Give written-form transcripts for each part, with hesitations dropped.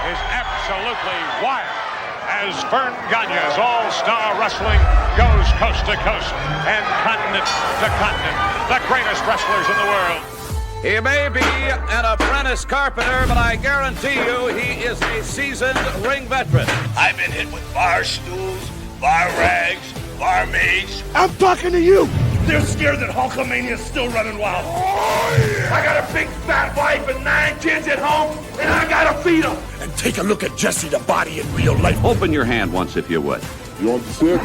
is absolutely wild as Verne Gagne's all-star wrestling goes coast to coast and continent to continent. The greatest wrestlers in the world. He may be an apprentice carpenter, but I guarantee you he is a seasoned ring veteran. I've been hit with bar stools, bar rags, barmaids. I'm talking to you. They're scared that Hulkamania's still running wild. Oh, yeah. I got a big fat wife and 9 kids at home, and I gotta feed them. And take a look at Jesse the Body in real life. Open your hand once if you would. You want to see it?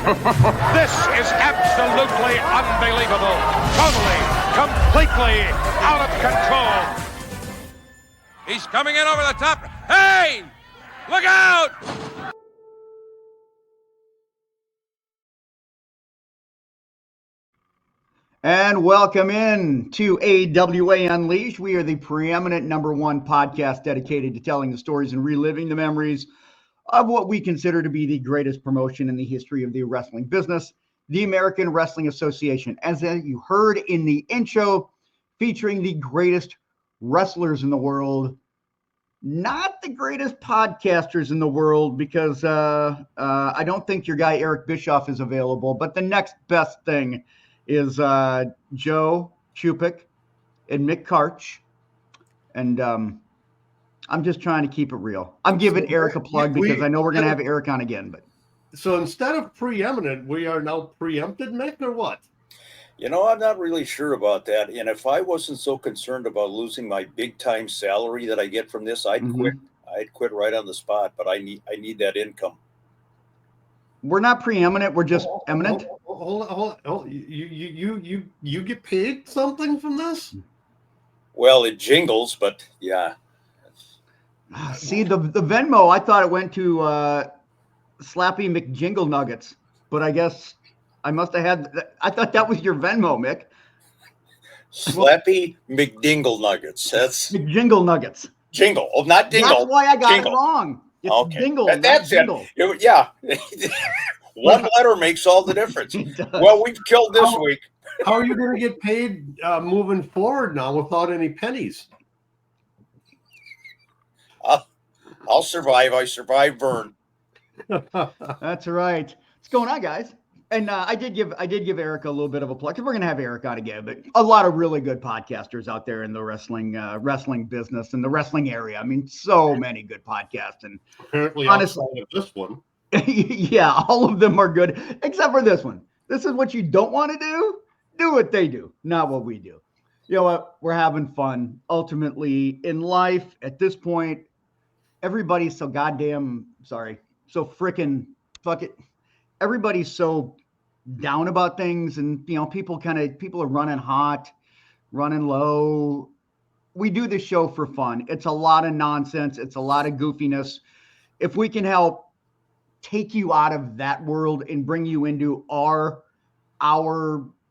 This is absolutely unbelievable. Totally, completely out of control. He's coming in over the top. Hey! Look out! And welcome in to AWA Unleashed. We are the preeminent #1 podcast dedicated to telling the stories and reliving the memories of what we consider to be the greatest promotion in the history of the wrestling business, the American Wrestling Association. As you heard in the intro, featuring the greatest wrestlers in the world, not the greatest podcasters in the world, because I don't think your guy Eric Bischoff is available, but the next best thing is Joe Chupik and Mick Karch. And I'm just trying to keep it real. I'm giving Eric a plug because I know we're going to have Eric on again. But so instead of preeminent, we are now preempted, Mick, or what? You know, I'm not really sure about that. And if I wasn't so concerned about losing my big time salary that I get from this, I'd quit. I'd quit right on the spot. But I need that income. We're not preeminent. We're just eminent. Hold on. You get paid something from this? Well, it jingles, but yeah. See, the Venmo, I thought it went to Slappy McJingle Nuggets, but I guess I must have had. I thought that was your Venmo, Mick. Slappy McDingle Nuggets. That's McJingle Nuggets. Jingle. Oh, not dingle. That's why I got jingle. it wrong. It's okay. Dingle. That's jingle. It. Yeah. One letter makes all the difference. Well, we've killed this week. How are you going to get paid moving forward now without any pennies? I'll survive. I survived Verne. That's right. What's going on, guys? And I did give Eric a little bit of a plug because we're going to have Eric on again. But a lot of really good podcasters out there in the wrestling business and the wrestling area. I mean, so many good podcasts. And apparently, honestly, this one. Yeah, all of them are good except for this one. This is what you don't want to do. Do what they do, not what we do. You know what? We're having fun. Ultimately, in life, at this point, everybody's so goddamn so freaking fuck it. Everybody's so down about things, and you know, people are running hot, running low. We do this show for fun. It's a lot of nonsense. It's a lot of goofiness. If we can help take you out of that world and bring you into our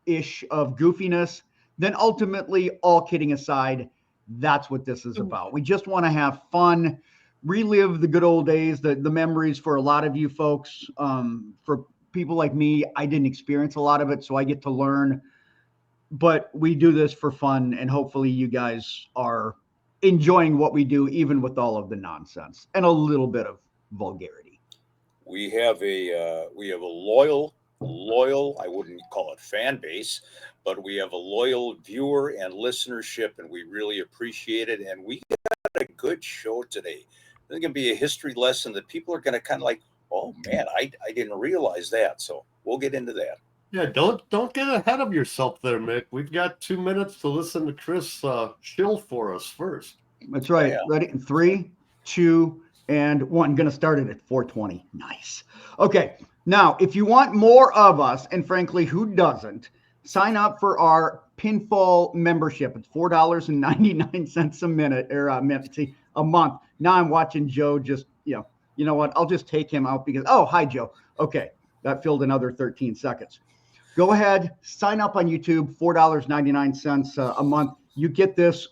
ish of goofiness, then ultimately, all kidding aside, that's what this is about. We just want to have fun, relive the good old days, the memories for a lot of you folks. For people like me, I didn't experience a lot of it, so I get to learn. But we do this for fun, and hopefully you guys are enjoying what we do, even with all of the nonsense and a little bit of vulgarity. We have a loyal, I wouldn't call it fan base, but we have a loyal viewer and listenership, and we really appreciate it. And we got a good show today. There's going to be a history lesson that people are going to kind of like, oh man, I didn't realize that. So we'll get into that. Yeah, don't get ahead of yourself there, Mick. We've got 2 minutes to listen to Chris shill for us first. That's right. Yeah. Ready in 3, 2, and 1. Going to start it at 4:20. Nice. Okay. Now, if you want more of us, and frankly, who doesn't, sign up for our Pinfall membership. It's $4.99 a minute or a month. Now I'm watching Joe just, you know what? I'll just take him out because, oh, hi, Joe. Okay. That filled another 13 seconds. Go ahead, sign up on YouTube, $4.99 a month. You get this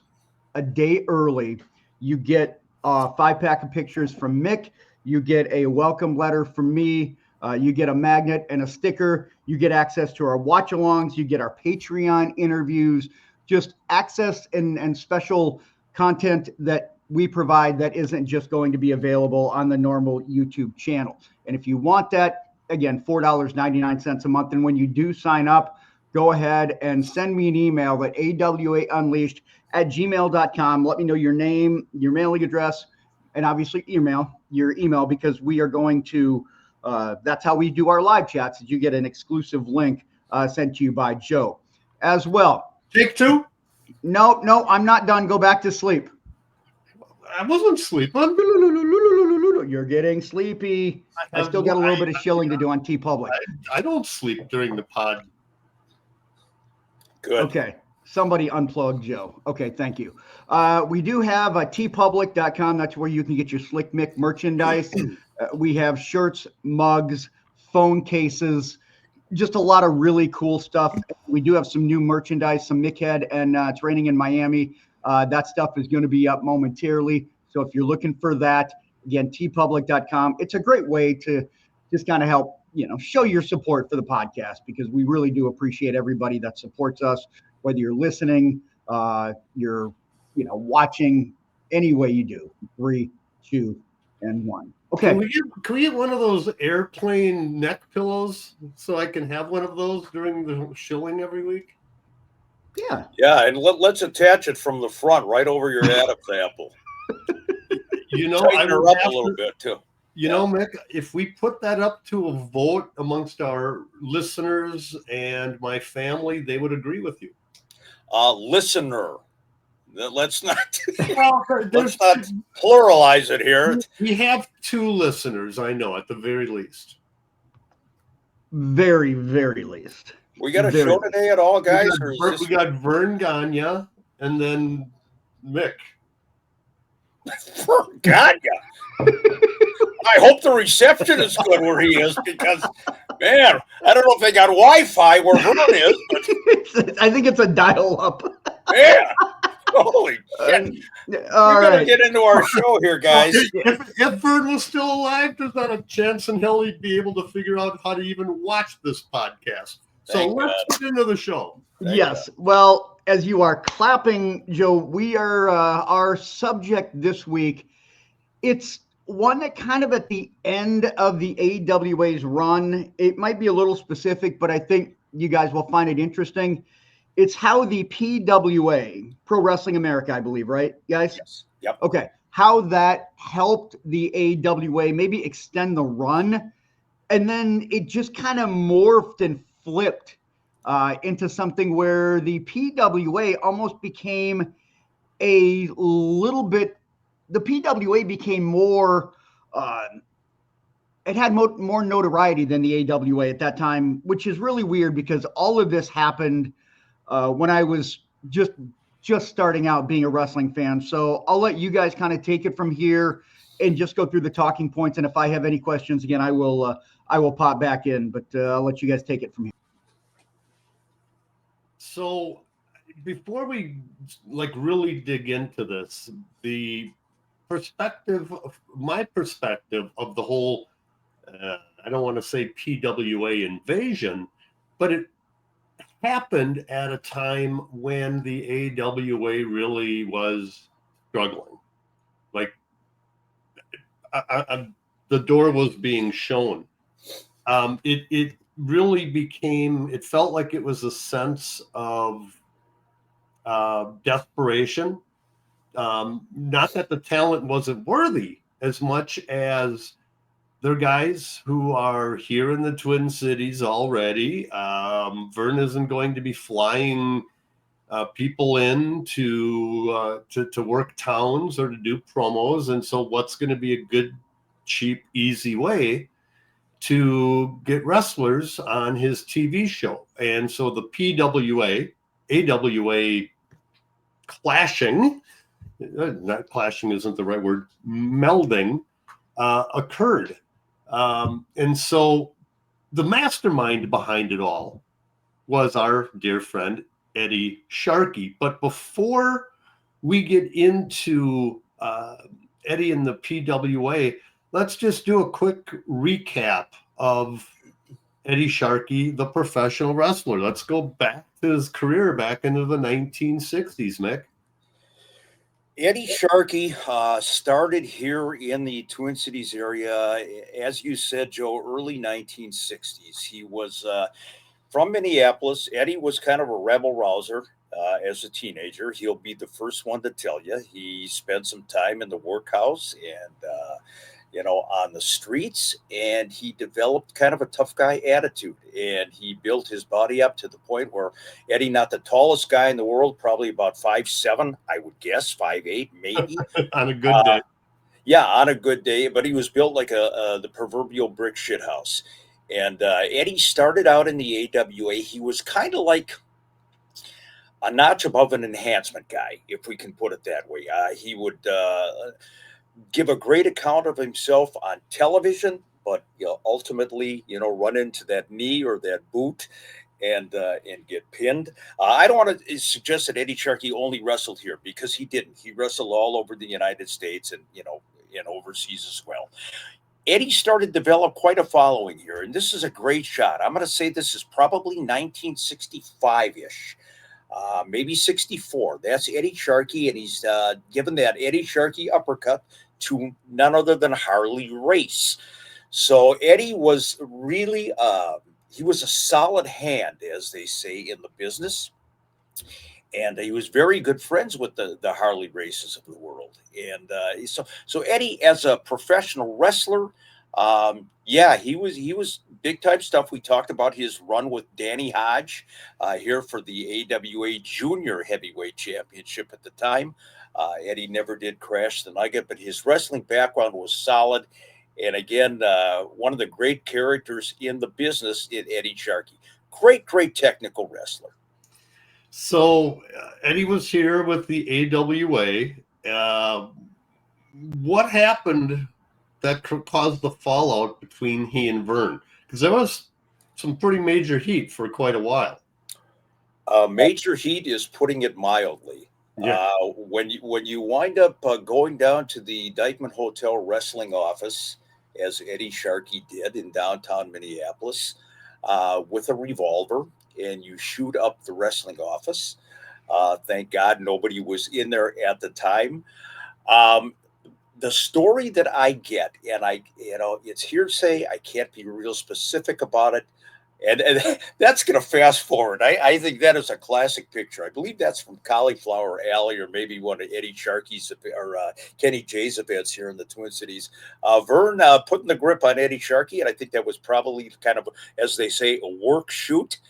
a day early. You get a 5-pack of pictures from Mick. You get a welcome letter from me. You get a magnet and a sticker. You get access to our watch-alongs. You get our Patreon interviews, just access and special content that we provide that isn't just going to be available on the normal YouTube channel. And if you want that, again, $4.99 a month. And when you do sign up, go ahead and send me an email at awaunleashed@gmail.com. Let me know your name, your mailing address, and obviously your email, because we are going to, that's how we do our live chats. You get an exclusive link sent to you by Joe as well. Take two? No, I'm not done. Go back to sleep. I wasn't sleeping. You're getting sleepy. I still got a little bit of shilling to do on T-Public. I don't sleep during the pod. Good. Okay. Somebody unplug Joe. Okay, thank you. We do have tpublic.com. That's where you can get your Slick Mick merchandise. We have shirts, mugs, phone cases, just a lot of really cool stuff. We do have some new merchandise, some Mickhead and training in Miami. That stuff is going to be up momentarily. So if you're looking for that, again, tpublic.com. It's a great way to just kind of help, show your support for the podcast, because we really do appreciate everybody that supports us, whether you're listening, you're, watching, any way you do. 3, 2, and 1. Okay. Can we get one of those airplane neck pillows so I can have one of those during the shilling every week? Yeah. Yeah, and let's attach it from the front right over your Adam's apple. Tighten her up a little bit too. Mick, if we put that up to a vote amongst our listeners and my family, they would agree with you. Listener. Let's not Let's not pluralize it here. We have 2 listeners, I know, at the very least. Very, very least. We got a show today at all, guys? We got Verne Gagne and then Mick. Verne Gagne. I hope the reception is good where he is, because, man, I don't know if they got Wi-Fi where Verne is, but I think it's a dial-up. Yeah. Holy shit. We gotta get into our show here, guys. If Verne was still alive, there's not a chance in hell he'd be able to figure out how to even watch this podcast. So let's get into the show. Yes. Well, as you are clapping, Joe, we are our subject this week. It's one that kind of at the end of the AWA's run. It might be a little specific, but I think you guys will find it interesting. It's how the PWA, Pro Wrestling America, I believe, right, guys? Yes. Yep. Okay. How that helped the AWA maybe extend the run. And then it just kind of morphed and flipped into something where the PWA almost became a little bit, the PWA became more, it had more notoriety than the AWA at that time, which is really weird, because all of this happened when I was just starting out being a wrestling fan. So I'll let you guys kind of take it from here and just go through the talking points. And if I have any questions, again, I will pop back in, but I'll let you guys take it from here. So before we really dig into this, my perspective of the whole, I don't want to say PWA invasion, but it happened at a time when the AWA really was struggling. The door was being shown. It really became, it felt like it was a sense of desperation. Not that the talent wasn't worthy as much as they're guys who are here in the Twin Cities already. Verne isn't going to be flying people in to work towns or to do promos. And so what's going to be a good, cheap, easy way to get wrestlers on his TV show? And so the PWA, AWA clashing, not clashing isn't the right word, melding occurred. And so the mastermind behind it all was our dear friend, Eddie Sharkey. But before we get into Eddie and the PWA, let's just do a quick recap of Eddie Sharkey, the professional wrestler. Let's go back to his career back into the 1960s, Mick. Eddie Sharkey started here in the Twin Cities area, as you said, Joe, early 1960s. He was from Minneapolis. Eddie was kind of a rebel rouser as a teenager. He'll be the first one to tell you. He spent some time in the workhouse and, on the streets, and he developed kind of a tough guy attitude. And he built his body up to the point where Eddie, not the tallest guy in the world, probably about 5'7", I would guess, 5'8", maybe. On a good day. Yeah, on a good day, but he was built like the proverbial brick shit house. And Eddie started out in the AWA. He was kind of like a notch above an enhancement guy, if we can put it that way. He would give a great account of himself on television, but ultimately, run into that knee or that boot and get pinned. I don't want to suggest that Eddie Sharkey only wrestled here, because he didn't. He wrestled all over the United States and and overseas as well. Eddie started to develop quite a following here, and this is a great shot. I'm going to say this is probably 1965-ish. Maybe 64. That's Eddie Sharkey, and he's given that Eddie Sharkey uppercut to none other than Harley Race. So Eddie was really, he was a solid hand, as they say in the business. And he was very good friends with the Harley Races of the world. And so Eddie, as a professional wrestler, he was big time stuff. We talked about his run with Danny Hodge here for the AWA Junior Heavyweight Championship at the time. Eddie never did crash the nugget, but his wrestling background was solid. And again, one of the great characters in the business is Eddie Sharkey. Great technical wrestler. So Eddie was here with the AWA. What happened that caused the fallout between he and Verne? Because there was some pretty major heat for quite a while. Major heat is putting it mildly. Yeah. When you wind up going down to the Dykeman Hotel wrestling office, as Eddie Sharkey did in downtown Minneapolis, with a revolver, and you shoot up the wrestling office. Thank God nobody was in there at the time. The story that I get, and it's hearsay. I can't be real specific about it. And that's going to fast forward. I think that is a classic picture. I believe that's from Cauliflower Alley, or maybe one of Eddie Sharkey's or Kenny J's events here in the Twin Cities. Verne putting the grip on Eddie Sharkey, and I think that was probably kind of, as they say, a work shoot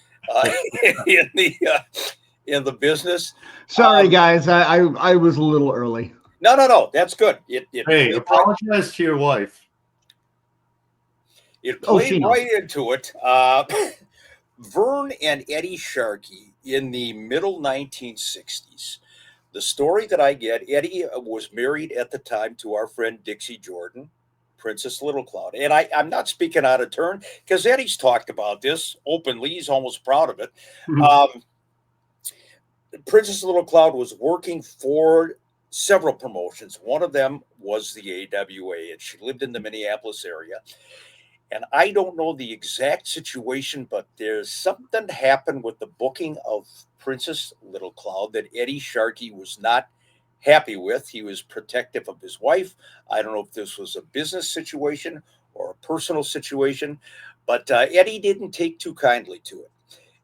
in the business. Sorry, guys, I was a little early. No, that's good. Hey, apologize to your wife. It played right into it. Verne and Eddie Sharkey in the middle 1960s. The story that I get, Eddie was married at the time to our friend Dixie Jordan, Princess Little Cloud. And I'm not speaking out of turn, because Eddie's talked about this openly. He's almost proud of it. Mm-hmm. Princess Little Cloud was working for several promotions. One of them was the AWA, and she lived in the Minneapolis area. And I don't know the exact situation, but there's something happened with the booking of Princess Little Cloud that Eddie Sharkey was not happy with. He was protective of his wife. I don't know if this was a business situation or a personal situation, but Eddie didn't take too kindly to it.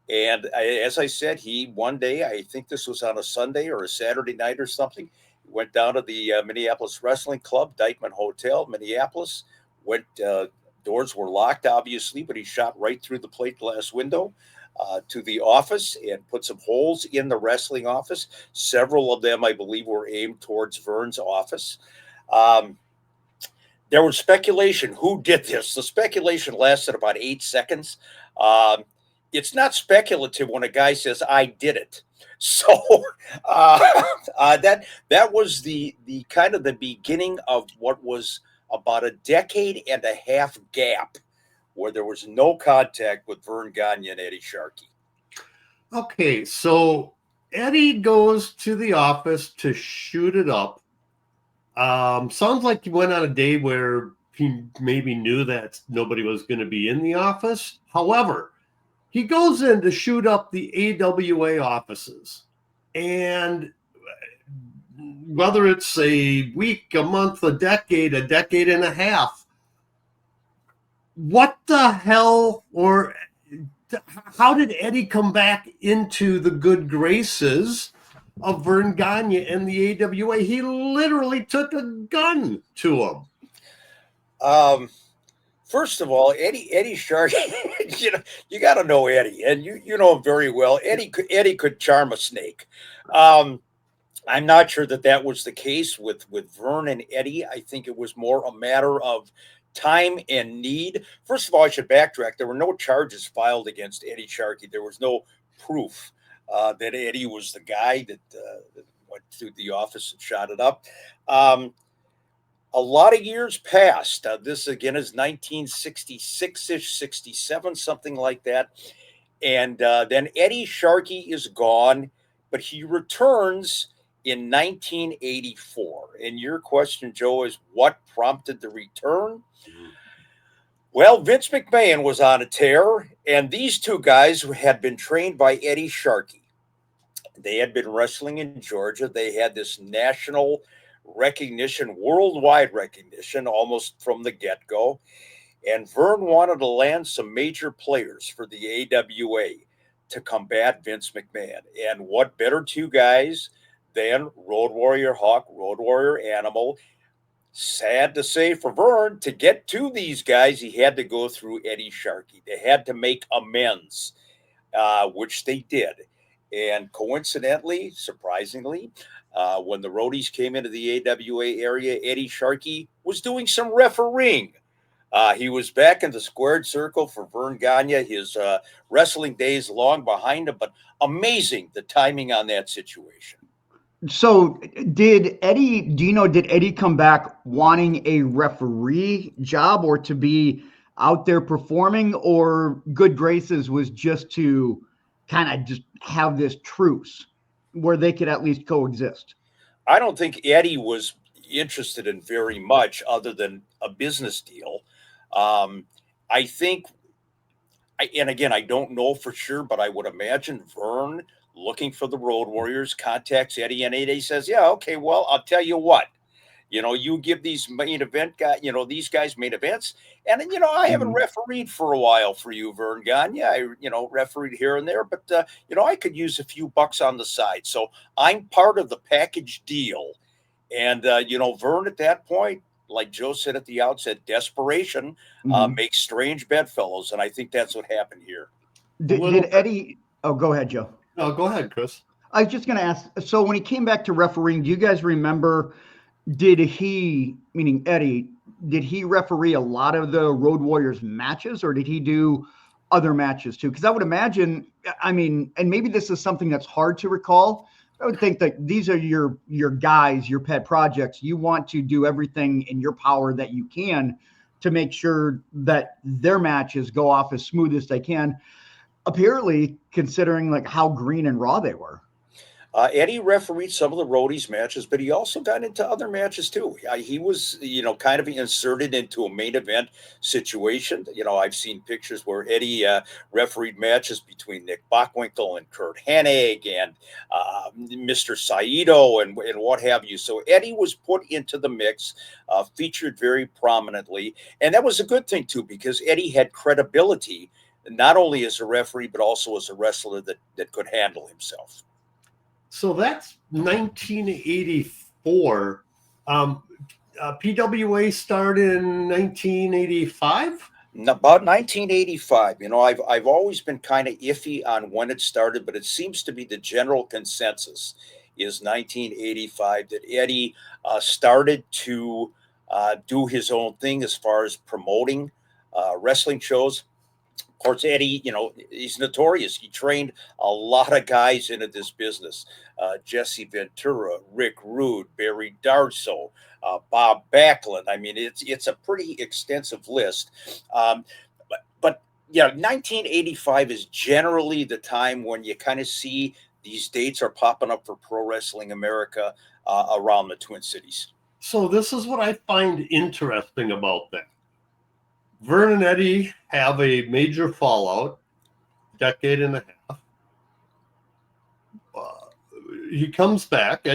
And as I said, he one day, I think this was on a Sunday or a Saturday night or something, went down to the Minneapolis Wrestling Club, Dykeman Hotel, Minneapolis, went doors were locked, obviously, but he shot right through the plate glass window to the office and put some holes in the wrestling office. Several of them, I believe, were aimed towards Verne's office. There was speculation who did this. The speculation lasted about 8 seconds. It's not speculative when a guy says, "I did it." So that was the kind of the beginning of what was about a decade and a half gap where there was no contact with Verne Gagne and Eddie Sharkey. Okay, so Eddie goes to the office to shoot it up. Sounds like he went on a day where he maybe knew that nobody was going to be in the office. However, he goes in to shoot up the AWA offices. And whether it's a week, a month, a decade and a half, what the hell, or how did Eddie come back into the good graces of Verne Gagne and the AWA? He literally took a gun to him. First of all, Eddie Sharkey, you got to know Eddie, and you know him very well. Eddie could charm a snake. I'm not sure that was the case with Verne and Eddie. I think it was more a matter of time and need. First of all, I should backtrack. There were no charges filed against Eddie Sharkey. There was no proof that Eddie was the guy that went to the office and shot it up. A lot of years passed. This again is 1966-ish, 67, something like that. And then Eddie Sharkey is gone, but he returns in 1984. And your question, Joe, is what prompted the return? Well, Vince McMahon was on a tear, and these two guys had been trained by Eddie Sharkey. They had been wrestling in Georgia. They had this national recognition, worldwide recognition, almost from the get-go. And Verne wanted to land some major players for the AWA to combat Vince McMahon. And what better two guys than Road Warrior Hawk, Road Warrior Animal. Sad to say for Verne, to get to these guys, he had to go through Eddie Sharkey. They had to make amends, which they did. And coincidentally, surprisingly, when the roadies came into the AWA area, Eddie Sharkey was doing some refereeing. He was back in the squared circle for Verne Gagne. His wrestling days long behind him, but amazing the timing on that situation. So did Eddie come back wanting a referee job or to be out there performing, or good graces was just to kind of just have this truce where they could at least coexist? I don't think Eddie was interested in very much other than a business deal. I think, and again, I don't know for sure, but I would imagine Verne, looking for the Road Warriors, contacts Eddie, and Eddie says, yeah, okay, well, I'll tell you what, you give these main event guys, these guys main events. And then, I haven't refereed for a while for you, Verne Gagne. I, refereed here and there, but, I could use a few bucks on the side. So I'm part of the package deal. And, Verne at that point, like Joe said at the outset, desperation makes strange bedfellows. And I think that's what happened here. Did Eddie, oh, go ahead, Joe. No, go ahead, Chris. I was just going to ask, so when he came back to refereeing, do you guys remember, did he, meaning Eddie, did he referee a lot of the Road Warriors matches, or did he do other matches too? Because I would imagine, and maybe this is something that's hard to recall. I would think that these are your guys, your pet projects. You want to do everything in your power that you can to make sure that their matches go off as smooth as they can. Apparently, considering like how green and raw they were. Eddie refereed some of the roadies matches, but he also got into other matches too. He was, kind of inserted into a main event situation. I've seen pictures where Eddie refereed matches between Nick Bockwinkel and Kurt Hennig and Mr. Saito and what have you. So Eddie was put into the mix, featured very prominently. And that was a good thing too, because Eddie had credibility, not only as a referee, but also as a wrestler that could handle himself. So that's 1984. PWA started in 1985? About 1985. I've always been kind of iffy on when it started, but it seems to be the general consensus is 1985 that Eddie started to do his own thing as far as promoting wrestling shows. Of course, Eddie, he's notorious. He trained a lot of guys into this business. Jesse Ventura, Rick Rude, Barry Darso, Bob Backlund. It's a pretty extensive list. But 1985 is generally the time when you kind of see these dates are popping up for Pro Wrestling America around the Twin Cities. So this is what I find interesting about that. Verne and Eddie have a major fallout, decade and a half. Eddie comes back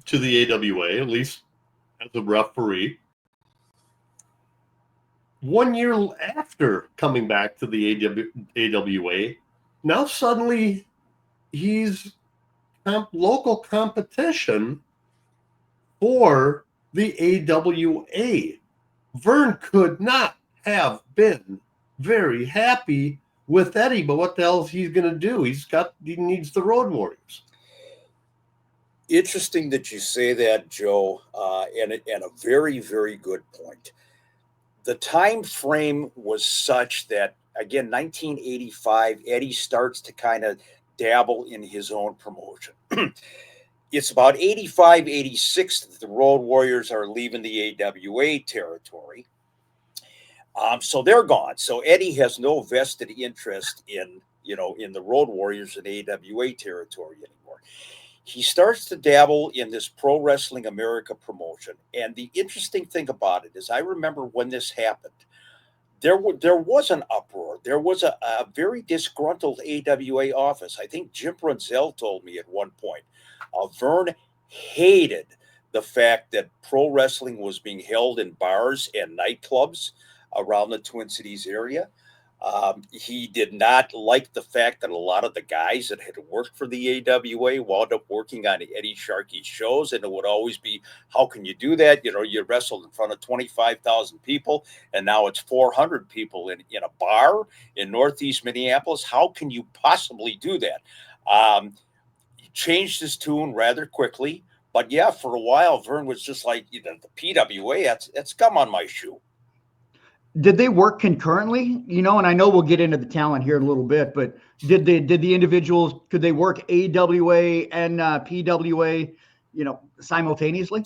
to the AWA, at least as a referee. 1 year after coming back to the AWA, now suddenly he's local competition for the AWA. Verne could not have been very happy with Eddie, but what the hell is he going to do? He needs the Road Warriors. Interesting that you say that, Joe, and a very, very good point. The time frame was such that, again, 1985, Eddie starts to kind of dabble in his own promotion. It's about 85, 86 that the Road Warriors are leaving the AWA territory. So they're gone. So Eddie has no vested interest in the Road Warriors and AWA territory anymore. He starts to dabble in this Pro Wrestling America promotion. And the interesting thing about it is, I remember when this happened, there was an uproar. There was a very disgruntled AWA office. I think Jim Brunzell told me at one point, Verne hated the fact that pro wrestling was being held in bars and nightclubs around the Twin Cities area. He did not like the fact that a lot of the guys that had worked for the AWA wound up working on Eddie Sharkey's shows, and it would always be, how can you do that? You wrestled in front of 25,000 people, and now it's 400 people in a bar in Northeast Minneapolis. How can you possibly do that? He changed his tune rather quickly, but yeah, for a while, Verne was just like, the PWA, that's gum on my shoe. Did they work concurrently? And I know we'll get into the talent here in a little bit, but did the individuals, could they work AWA and PWA, simultaneously?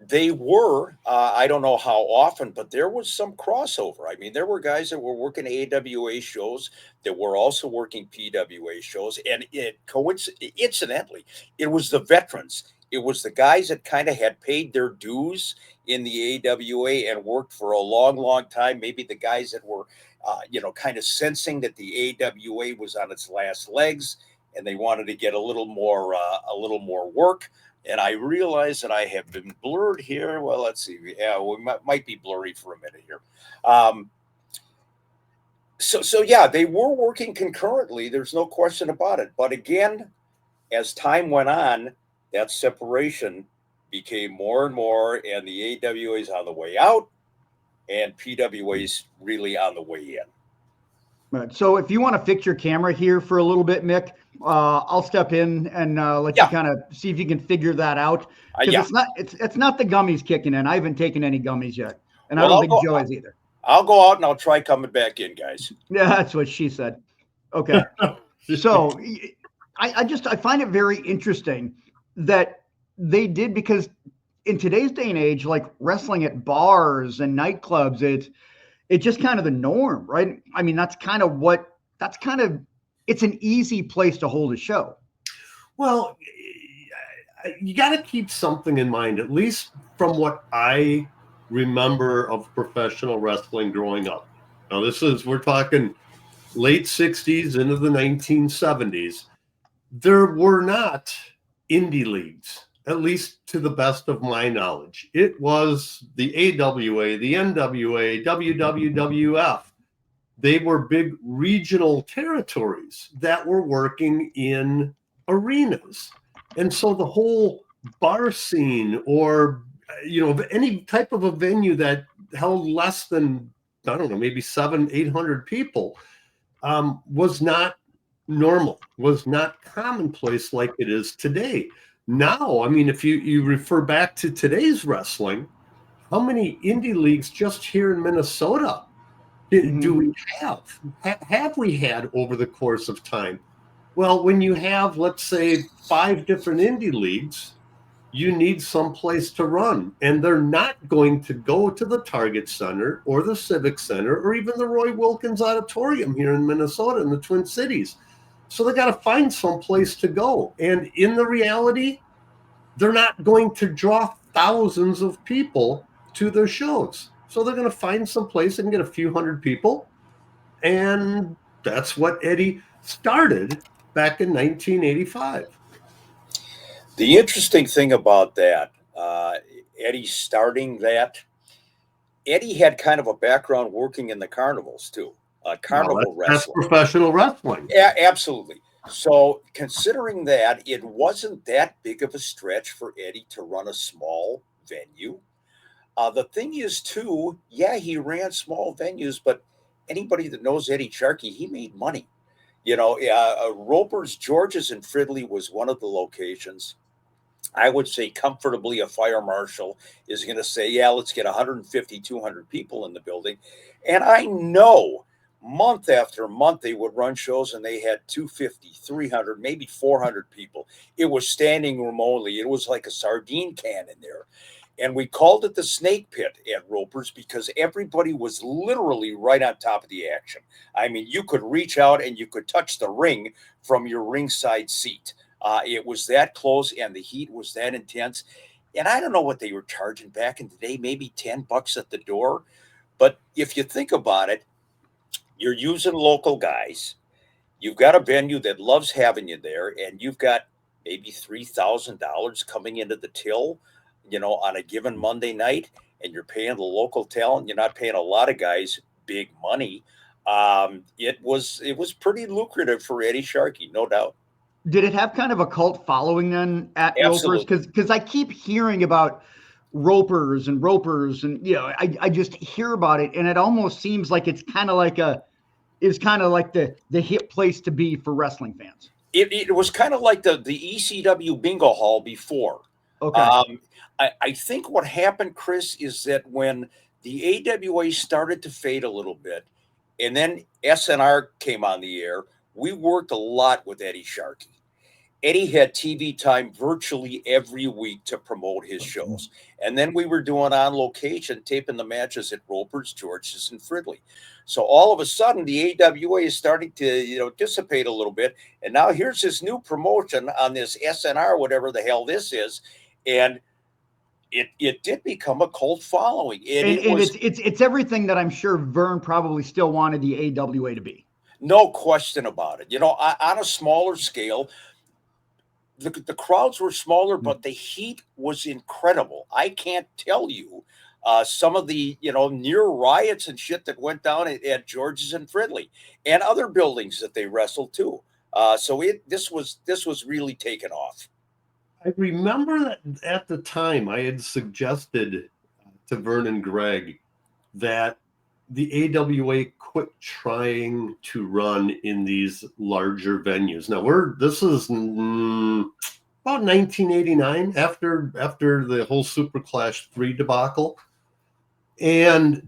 They were. I don't know how often, but there was some crossover. I mean, there were guys that were working AWA shows that were also working PWA shows, and incidentally, it was the veterans. It was the guys that kind of had paid their dues in the AWA and worked for a long, long time. Maybe the guys that were, kind of sensing that the AWA was on its last legs, and they wanted to get a little more work. And I realize that I have been blurred here. Well, let's see. Yeah, we might be blurry for a minute here. So yeah, they were working concurrently. There's no question about it. But again, as time went on, that separation became more and more, and the AWA is on the way out, and PWA is really on the way in. Right. So if you want to fix your camera here for a little bit, Mick, I'll step in and let you kind of see if you can figure that out. Because it's not the gummies kicking in. I haven't taken any gummies yet, and I don't think Joe has either. I'll go out and I'll try coming back in, guys. Yeah, that's what she said. Okay. So I find it very interesting that they did, because in today's day and age, like wrestling at bars and nightclubs, it's just kind of the norm, right? I mean, it's an easy place to hold a show. Well, you got to keep something in mind, at least from what I remember of professional wrestling growing up. Now, we're talking late 60s into the 1970s. There were not indie leagues, at least to the best of my knowledge. It was the AWA, the NWA, WWF. They were big regional territories that were working in arenas. And so the whole bar scene, or, any type of a venue that held less than, I don't know, maybe 700-800 people, was not normal, was not commonplace like it is today. Now, I mean, if you refer back to today's wrestling, how many indie leagues just here in Minnesota do we have? Have we had over the course of time? Well, when you have, let's say, 5 different indie leagues, you need some place to run. And they're not going to go to the Target Center or the Civic Center or even the Roy Wilkins Auditorium here in Minnesota in the Twin Cities. So they got to find some place to go. And in the reality, they're not going to draw thousands of people to their shows. So they're going to find some place and get a few hundred people. And that's what Eddie started back in 1985. The interesting thing about that, Eddie starting that, Eddie had kind of a background working in the carnivals too, carnival That's wrestling. professional wrestling. Yeah, absolutely. So considering that, it wasn't that big of a stretch for Eddie to run a small venue. The thing is, too, yeah, he ran small venues, but anybody that knows Eddie Sharkey, he made money. Roper's, George's, and Fridley was one of the locations. I would say comfortably a fire marshal is going to say, yeah, let's get 150, 200 people in the building. And I know month after month they would run shows and they had 250, 300, maybe 400 people. It was standing room only. It was like a sardine can in there. And we called it the snake pit at Roper's because everybody was literally right on top of the action. I mean, you could reach out and you could touch the ring from your ringside seat. It was that close and the heat was that intense. And I don't know what they were charging back in the day, maybe $10 at the door. But if you think about it, you're using local guys. You've got a venue that loves having you there, and you've got maybe $3,000 coming into the till, on a given Monday night, and you're paying the local talent. You're not paying a lot of guys big money. It was pretty lucrative for Eddie Sharkey, no doubt. Did it have kind of a cult following then at Absolutely. Roper's? Because I keep hearing about Roper's, and I just hear about it, and it almost seems like it's kind of like the hip place to be for wrestling fans. It was kind of like the ECW bingo hall before. Okay. I think what happened, Chris, is that when the AWA started to fade a little bit, and then SNR came on the air, we worked a lot with Eddie Sharkey. Eddie had TV time virtually every week to promote his shows. And then we were doing on location, taping the matches at Roper's, George's, and Fridley. So all of a sudden, the AWA is starting to, dissipate a little bit. And now here's this new promotion on this SNR, whatever the hell this is. And it did become a cult following. It's everything that I'm sure Verne probably still wanted the AWA to be. No question about it. On a smaller scale, the crowds were smaller, but the heat was incredible. I can't tell you some of the, near riots and shit that went down at George's and Fridley and other buildings that they wrestled too. So this was really taken off. I remember that at the time I had suggested to Verne and Greg that the AWA quit trying to run in these larger venues. Now this is about 1989 after the whole Super Clash 3 debacle. And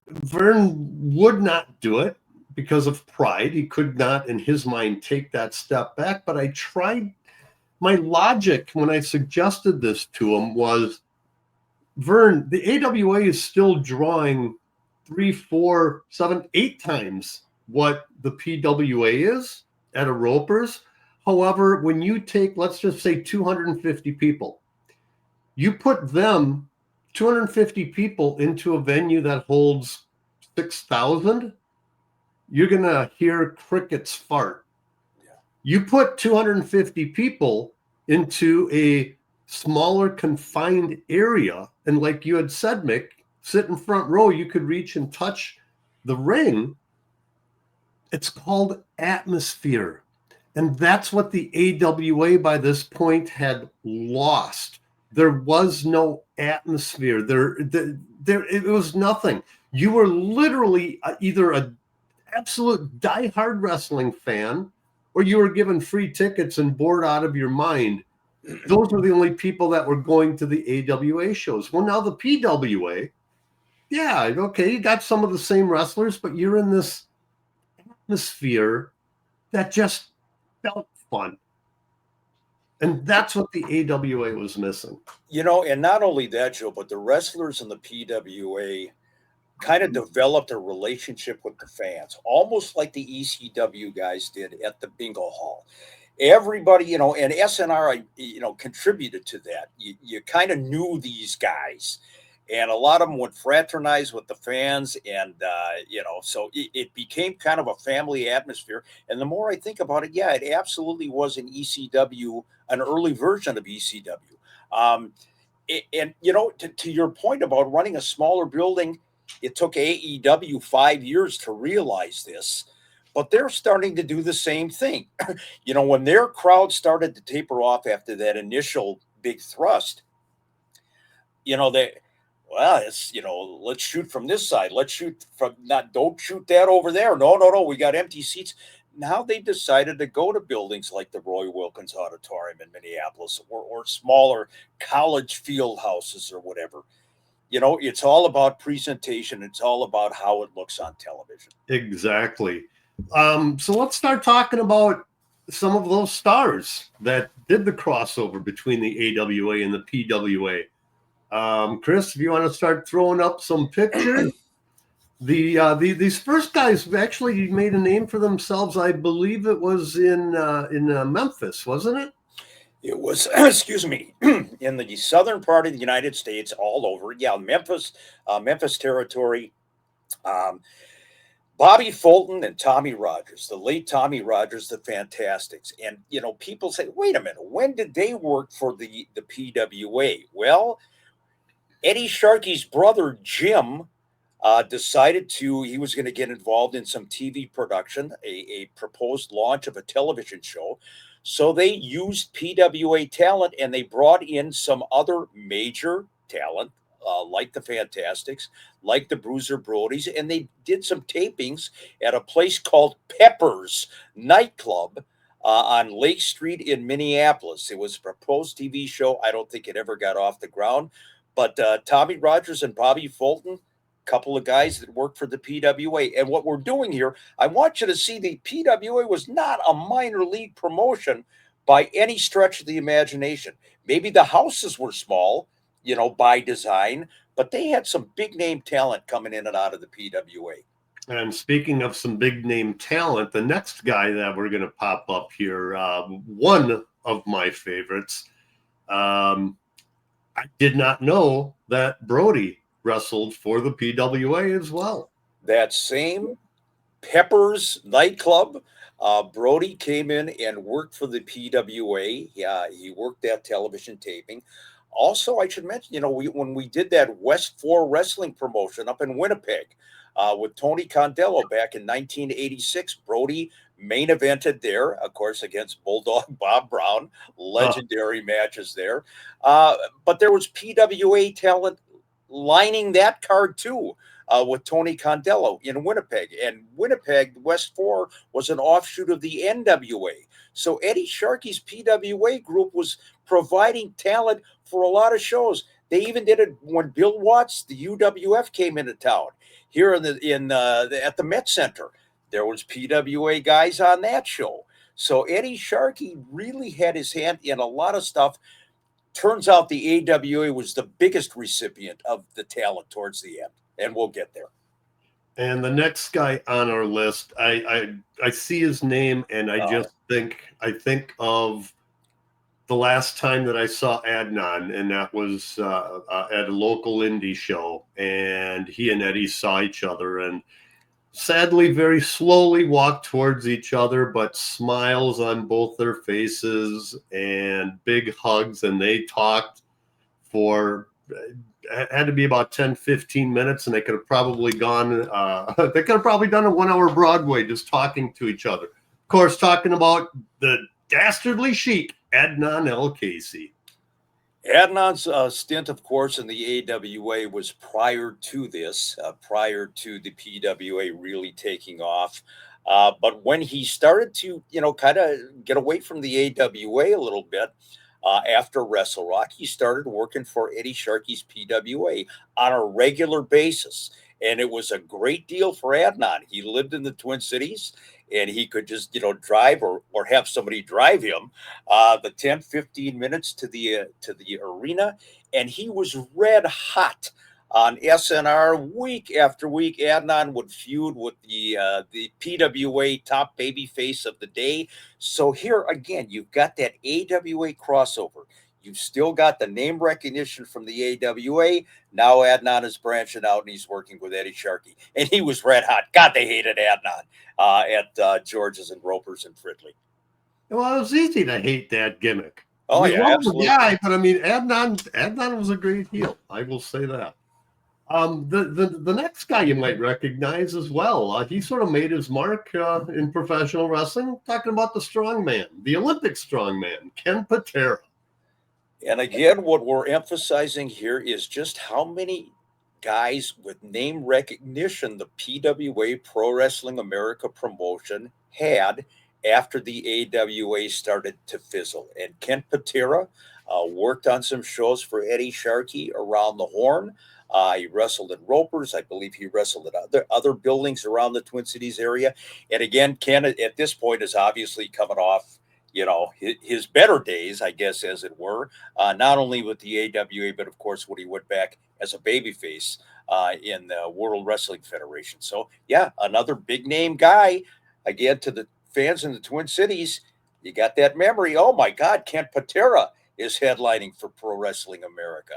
Verne would not do it because of pride. He could not, in his mind, take that step back. But I tried. My logic when I suggested this to him was, Verne, the AWA is still drawing 3, 4, 7, 8 times what the PWA is at a Roper's. However, when you take, let's just say 250 people, you put them, 250 people, into a venue that holds 6,000, you're going to hear crickets fart. You put 250 people into a smaller confined area, and like you had said, Mick, sit in front row, you could reach and touch the ring. It's called atmosphere. And that's what the AWA by this point had lost. There was no atmosphere. It was nothing. You were literally either an absolute diehard wrestling fan, or you were given free tickets and bored out of your mind. Those were the only people that were going to the AWA shows. Well, now the PWA, yeah, okay, you got some of the same wrestlers, but you're in this atmosphere that just felt fun. And that's what the AWA was missing. And not only that, Joe, but the wrestlers in the PWA kind of developed a relationship with the fans, almost like the ECW guys did at the bingo hall. Everybody, and SNR, contributed to that. You kind of knew these guys. and a lot of them would fraternize with the fans, and so it became kind of a family atmosphere. And the more I think about it, yeah, it absolutely was an ECW, an early version of ECW. And to your point about running a smaller building, it took AEW 5 years to realize this, but they're starting to do the same thing. When their crowd started to taper off after that initial big thrust, let's shoot from this side. Let's shoot from don't shoot that over there. No. We got empty seats. Now they decided to go to buildings like the Roy Wilkins Auditorium in Minneapolis, or smaller college field houses or whatever. It's all about presentation. It's all about how it looks on television. Exactly. So let's start talking about some of those stars that did the crossover between the AWA and the PWA. Chris, if you want to start throwing up some pictures. These first guys actually made a name for themselves. I believe it was in Memphis, wasn't it? It was, excuse me, in the southern part of the United States, all over. Yeah, Memphis territory. Bobby Fulton and Tommy Rogers, the late Tommy Rogers, the Fantastics. And, people say, wait a minute, when did they work for the PWA? Well, Eddie Sharkey's brother, Jim, decided he was going to get involved in some TV production, a proposed launch of a television show. So they used PWA talent, and they brought in some other major talent, like the Fantastics, like the Bruiser Brodies, and they did some tapings at a place called Pepper's Nightclub on Lake Street in Minneapolis. It was a proposed TV show. I don't think it ever got off the ground, but Tommy Rogers and Bobby Fulton, couple of guys that work for the PWA. And what we're doing here, I want you to see the PWA was not a minor league promotion by any stretch of the imagination. Maybe the houses were small, by design, but they had some big name talent coming in and out of the PWA. And speaking of some big name talent, the next guy that we're going to pop up here, one of my favorites, I did not know that Brody wrestled for the PWA as well. That same Pepper's Nightclub, Brody came in and worked for the PWA. Yeah, he worked that television taping. Also, I should mention, when we did that West 4 wrestling promotion up in Winnipeg with Tony Condello back in 1986, Brody main evented there, of course, against Bulldog Bob Brown. Legendary matches there. But there was PWA talent lining that card too, with Tony Condello in Winnipeg. And Winnipeg, West 4, was an offshoot of the NWA. So Eddie Sharkey's PWA group was providing talent for a lot of shows. They even did it when Bill Watts, the UWF, came into town here at the Met Center. There was PWA guys on that show. So Eddie Sharkey really had his hand in a lot of stuff. Turns out the AWA was the biggest recipient of the talent towards the end, and we'll get there. And the next guy on our list, I see his name, and I think of the last time that I saw Adnan, and that was at a local indie show, and he and Eddie saw each other, and sadly, very slowly walked towards each other, but smiles on both their faces and big hugs. And they talked for, it had to be about 10, 15 minutes. And they could have probably done a 1 hour Broadway just talking to each other. Of course, talking about the dastardly Sheik, Adnan El Casey. Adnan's stint, of course, in the AWA was prior to this, prior to the PWA really taking off. But when he started to, kind of get away from the AWA a little bit after Wrestle Rock, he started working for Eddie Sharkey's PWA on a regular basis. And it was a great deal for Adnan. He lived in the Twin Cities, and he could just, drive or have somebody drive him the 10, 15 minutes to the arena. And he was red hot on SNR week after week. Adnan would feud with the PWA top baby face of the day. So here again, you've got that AWA crossover. You've still got the name recognition from the AWA. Now Adnan is branching out and he's working with Eddie Sharkey. And he was red hot. God, they hated Adnan at George's and Roper's and Fridley. Well, it was easy to hate that gimmick. Oh, We yeah, love absolutely. the guy, but I mean, Adnan was a great heel. I will say that. The next guy you might recognize as well. He sort of made his mark in professional wrestling. Talking about the strongman, the Olympic strongman, Ken Patera. And again, what we're emphasizing here is just how many guys with name recognition the PWA Pro Wrestling America promotion had after the AWA started to fizzle. And Ken Patera worked on some shows for Eddie Sharkey around the Horn. He wrestled at Roper's. I believe he wrestled at other buildings around the Twin Cities area. And again, Ken at this point is obviously coming off, his better days, I guess, as it were, not only with the AWA, but of course, when he went back as a babyface in the World Wrestling Federation. So yeah, another big name guy. Again, to the fans in the Twin Cities, you got that memory. Oh my God, Ken Patera is headlining for Pro Wrestling America.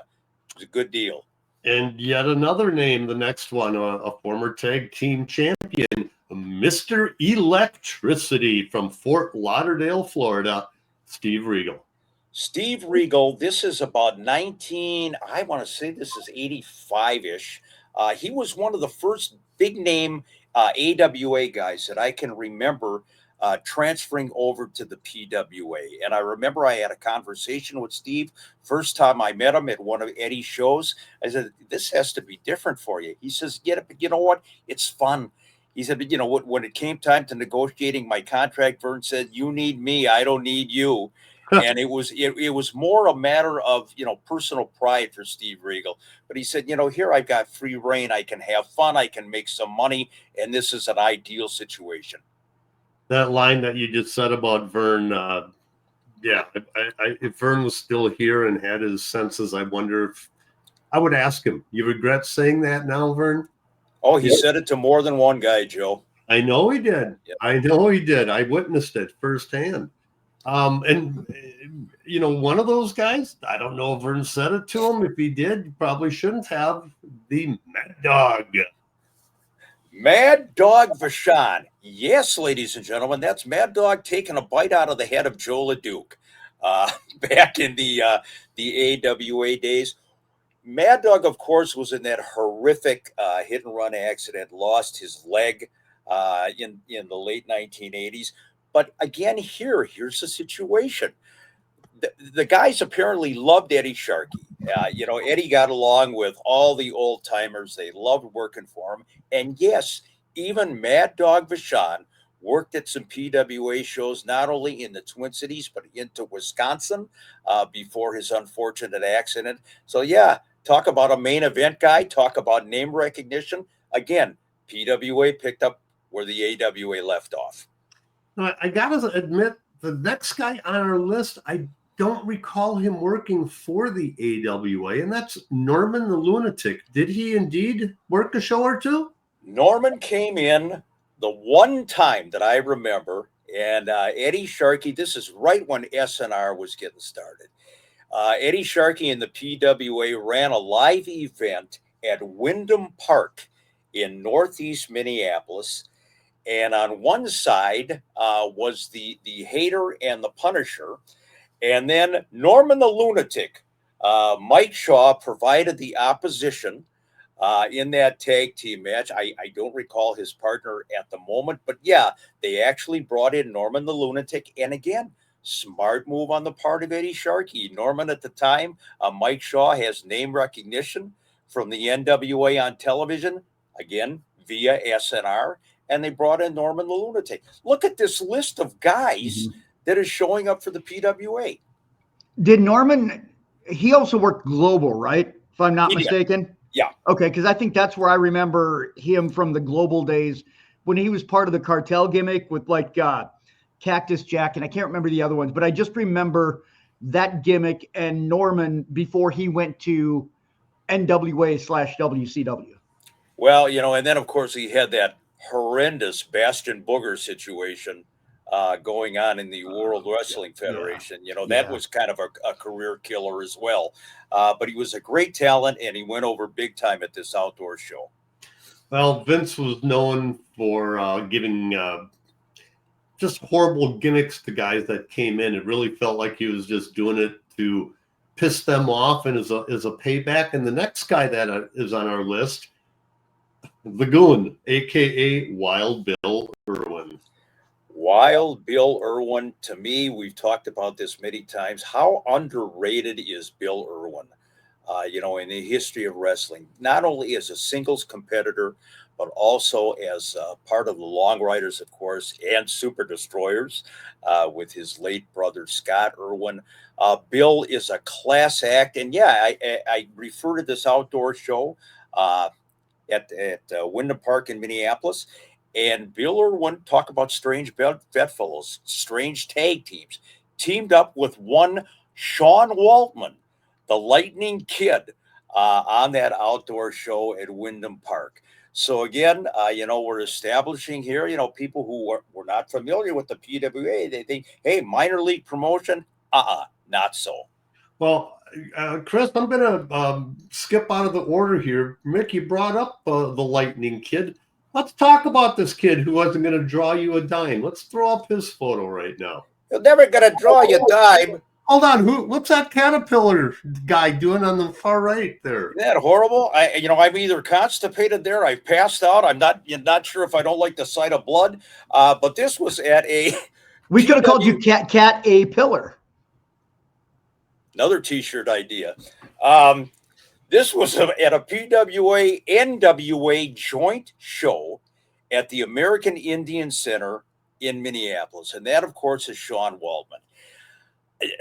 It's a good deal. And yet another name, the next one, a former tag team champion, Mr. Electricity from Fort Lauderdale, Florida, Steve Regal. Steve Regal, this is about I want to say this is 85-ish. He was one of the first big name AWA guys that I can remember transferring over to the PWA. And I remember I had a conversation with Steve first time I met him at one of Eddie's shows. I said, this has to be different for you. He says, you know what? It's fun. He said, when it came time to negotiating my contract, Verne said, you need me, I don't need you. And it was more a matter of, personal pride for Steve Regal. But he said, here I've got free reign. I can have fun. I can make some money. And this is an ideal situation. That line that you just said about Verne, if Verne was still here and had his senses, I wonder if I would ask him, you regret saying that now, Verne? Oh, he said it to more than one guy, Joe. I know he did. Yep. I know he did. I witnessed it firsthand. And one of those guys, I don't know if Verne said it to him. If he did, he probably shouldn't have. The Mad Dog. Mad Dog Vachon. Yes, ladies and gentlemen, that's Mad Dog taking a bite out of the head of Joe LeDuc back in the AWA days. Mad Dog, of course, was in that horrific hit and run accident, lost his leg in the late 1980s. But again, here's the situation. The guys apparently loved Eddie Sharkey. Eddie got along with all the old timers. They loved working for him. And yes, even Mad Dog Vachon worked at some PWA shows, not only in the Twin Cities, but into Wisconsin before his unfortunate accident. So yeah, talk about a main event guy, talk about name recognition. Again, PWA picked up where the AWA left off. I got to admit, the next guy on our list, I don't recall him working for the AWA, and that's Norman the Lunatic. Did he indeed work a show or two? Norman came in the one time that I remember, and Eddie Sharkey, this is right when SNR was getting started. Eddie Sharkey and the PWA ran a live event at Wyndham Park in Northeast Minneapolis. And on one side was the Hater and the Punisher. And then Norman the Lunatic, Mike Shaw, provided the opposition in that tag team match. I don't recall his partner at the moment, but yeah, they actually brought in Norman the Lunatic. And again, smart move on the part of Eddie Sharkey. Norman at the time, Mike Shaw has name recognition from the NWA on television, again, via SNR. And they brought in Norman the Lunatic. Look at this list of guys that is showing up for the PWA. Did Norman, he also worked global, right? If I'm not mistaken. Yeah. Okay, because I think that's where I remember him from the global days when he was part of the cartel gimmick with like Cactus Jack, and I can't remember the other ones, but I just remember that gimmick and Norman before he went to NWA/WCW. Well, and then of course he had that horrendous Bastion Booger situation going on in the World Wrestling Federation. You know, that was kind of a career killer as well. But he was a great talent, and he went over big time at this outdoor show. Well, Vince was known for giving just horrible gimmicks to guys that came in. It really felt like he was just doing it to piss them off and as a payback. And the next guy that is on our list, the Goon, a.k.a. Wild Bill Irwin. Wild Bill Irwin, to me, we've talked about this many times. How underrated is Bill Irwin? You know, in the history of wrestling, not only as a singles competitor, but also as part of the Long Riders, of course, and Super Destroyers with his late brother, Scott Irwin. Bill is a class act. And yeah, I refer to this outdoor show at Wyndham Park in Minneapolis. And Bill Irwin, talk about strange bedfellows, strange tag teams, teamed up with one Sean Waltman, the Lightning Kid, on that outdoor show at Wyndham Park. So again, you know, we're establishing here, you know, people who were not familiar with the PWA, they think, hey, minor league promotion, not so. Well, Chris, I'm going to skip out of the order here. Mick, you brought up the Lightning Kid. Let's talk about this kid who wasn't going to draw you a dime. Let's throw up his photo right now. You're never going to draw you a dime. Hold on, what's that caterpillar guy doing on the far right there? Isn't that horrible? I'm either constipated there, I've passed out. I'm not sure if I don't like the sight of blood. But this was at a. We could have called you Cat A Pillar. Another T-shirt idea. This was at a PWA NWA joint show at the American Indian Center in Minneapolis, and that, of course, is Sean Waldman.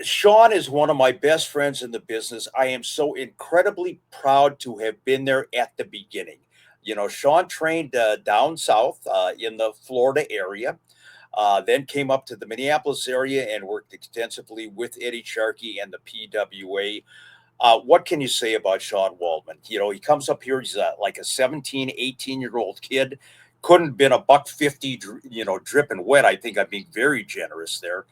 Sean is one of my best friends in the business. I am so incredibly proud to have been there at the beginning. You know, Sean trained down south in the Florida area, then came up to the Minneapolis area and worked extensively with Eddie Sharkey and the PWA. What can you say about Sean Waldman? You know, he comes up here, he's like a 17, 18-year-old kid. Couldn't have been $150, you know, dripping wet. I think I'm being very generous there.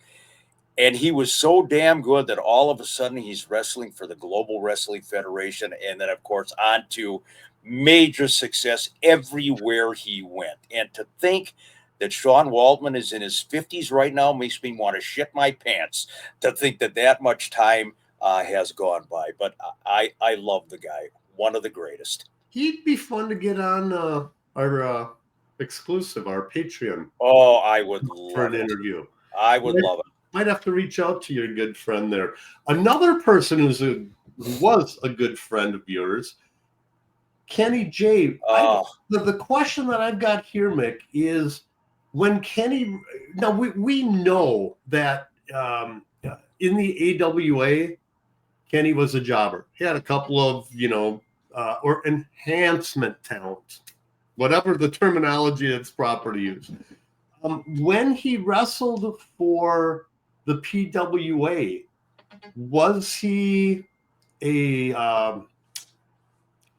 And he was so damn good that all of a sudden he's wrestling for the Global Wrestling Federation. And then, of course, on to major success everywhere he went. And to think that Sean Waldman is in his 50s right now makes me want to shit my pants to think that much time has gone by. But I love the guy, one of the greatest. He'd be fun to get on our exclusive, our Patreon. Oh, I would love for an interview. I would love it. Might have to reach out to your good friend there. Another person who was a good friend of yours, Kenny J. The question that I've got here, Mick, is when Kenny. Now we know that in the AWA, Kenny was a jobber. He had a couple of or enhancement talents, whatever the terminology that's proper to use. When he wrestled for the PWA, was he a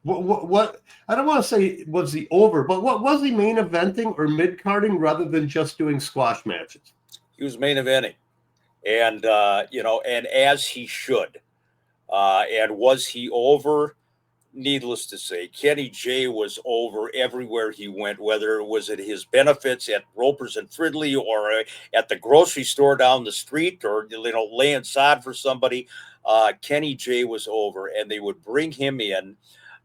what I don't want to say was he over, but what was he main eventing or mid carding rather than just doing squash matches? He was main eventing, and and as he should. And was he over? Needless to say, Kenny J was over everywhere he went, whether it was at his benefits at Ropers and Fridley or at the grocery store down the street or, laying sod for somebody. Kenny J was over, and they would bring him in,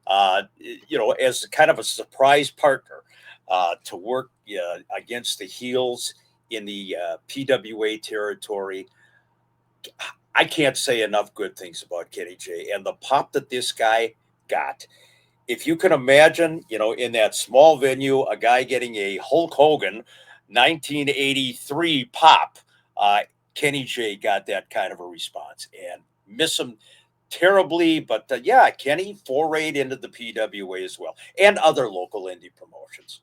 as kind of a surprise partner to work against the heels in the PWA territory. I can't say enough good things about Kenny J and the pop that this guy got. If you can imagine, in that small venue, a guy getting a Hulk Hogan 1983 pop, Kenny J got that kind of a response, and miss him terribly. But Kenny forayed into the PWA as well and other local indie promotions.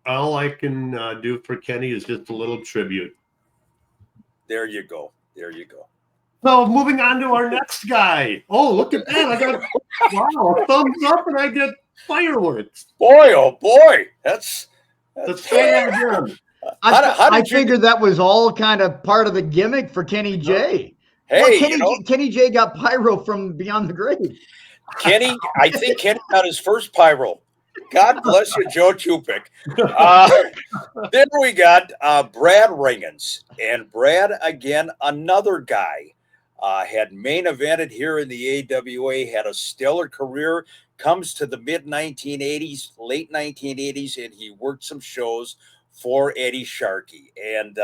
All I can do for Kenny is just a little tribute. There you go. There you go. So moving on to our next guy. Oh, look at that. I got a thumbs up and I get fireworks. Boy, oh boy. That's Let's try that again. I figured that was all kind of part of the gimmick for Kenny J. Hey, Kenny J got pyro from Beyond the Grave. Kenny, I think Kenny got his first pyro. God bless you, Joe Chupik. Then we got Brad Ringens. And Brad, again, another guy, had main evented here in the AWA, had a stellar career, comes to the mid-1980s, late 1980s, and he worked some shows for Eddie Sharkey. And,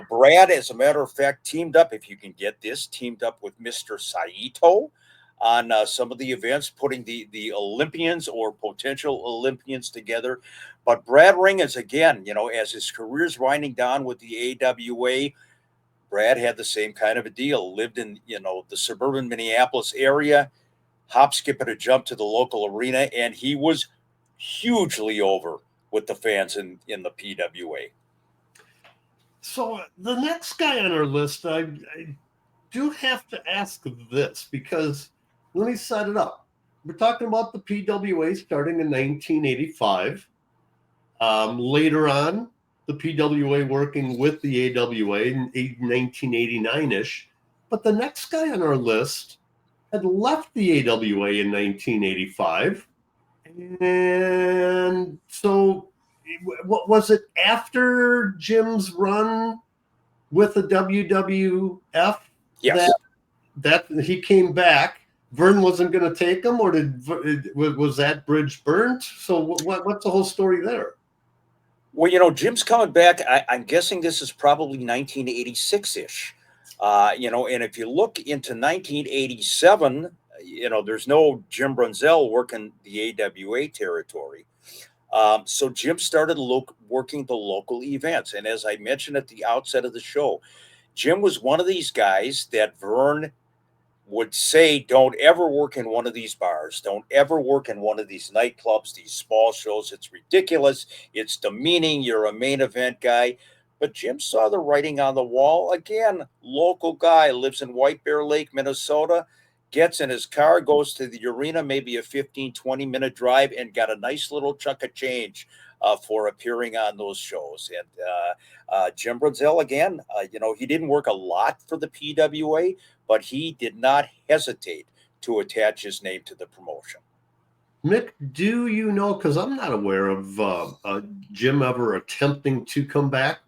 Brad, as a matter of fact, teamed up, if you can get this, teamed up with Mr. Saito on some of the events, putting the Olympians or potential Olympians together. But Brad Ringens, again, as his career's winding down with the AWA, Brad had the same kind of a deal, lived in, the suburban Minneapolis area, hop, skip, and a jump to the local arena, and he was hugely over with the fans in the PWA. So the next guy on our list, I do have to ask this, because let me set it up. We're talking about the PWA starting in 1985. Later on, the PWA working with the AWA in 1989-ish. But the next guy on our list had left the AWA in 1985. And so what was it after Jim's run with the WWF? Yes. That he came back. Verne wasn't going to take him, or was that bridge burnt? So what's the whole story there? Well, Jim's coming back. I'm guessing this is probably 1986-ish. And if you look into 1987, there's no Jim Brunzell working the AWA territory. So Jim started working the local events. And as I mentioned at the outset of the show, Jim was one of these guys that Verne would say, don't ever work in one of these bars. Don't ever work in one of these nightclubs, these small shows. It's ridiculous. It's demeaning. You're a main event guy. But Jim saw the writing on the wall. Again, local guy, lives in White Bear Lake, Minnesota, gets in his car, goes to the arena, maybe a 15, 20-minute drive, and got a nice little chunk of change for appearing on those shows. And Jim Brunzell, again, he didn't work a lot for the PWA, but he did not hesitate to attach his name to the promotion. Mick, do you know, because I'm not aware of Jim ever attempting to come back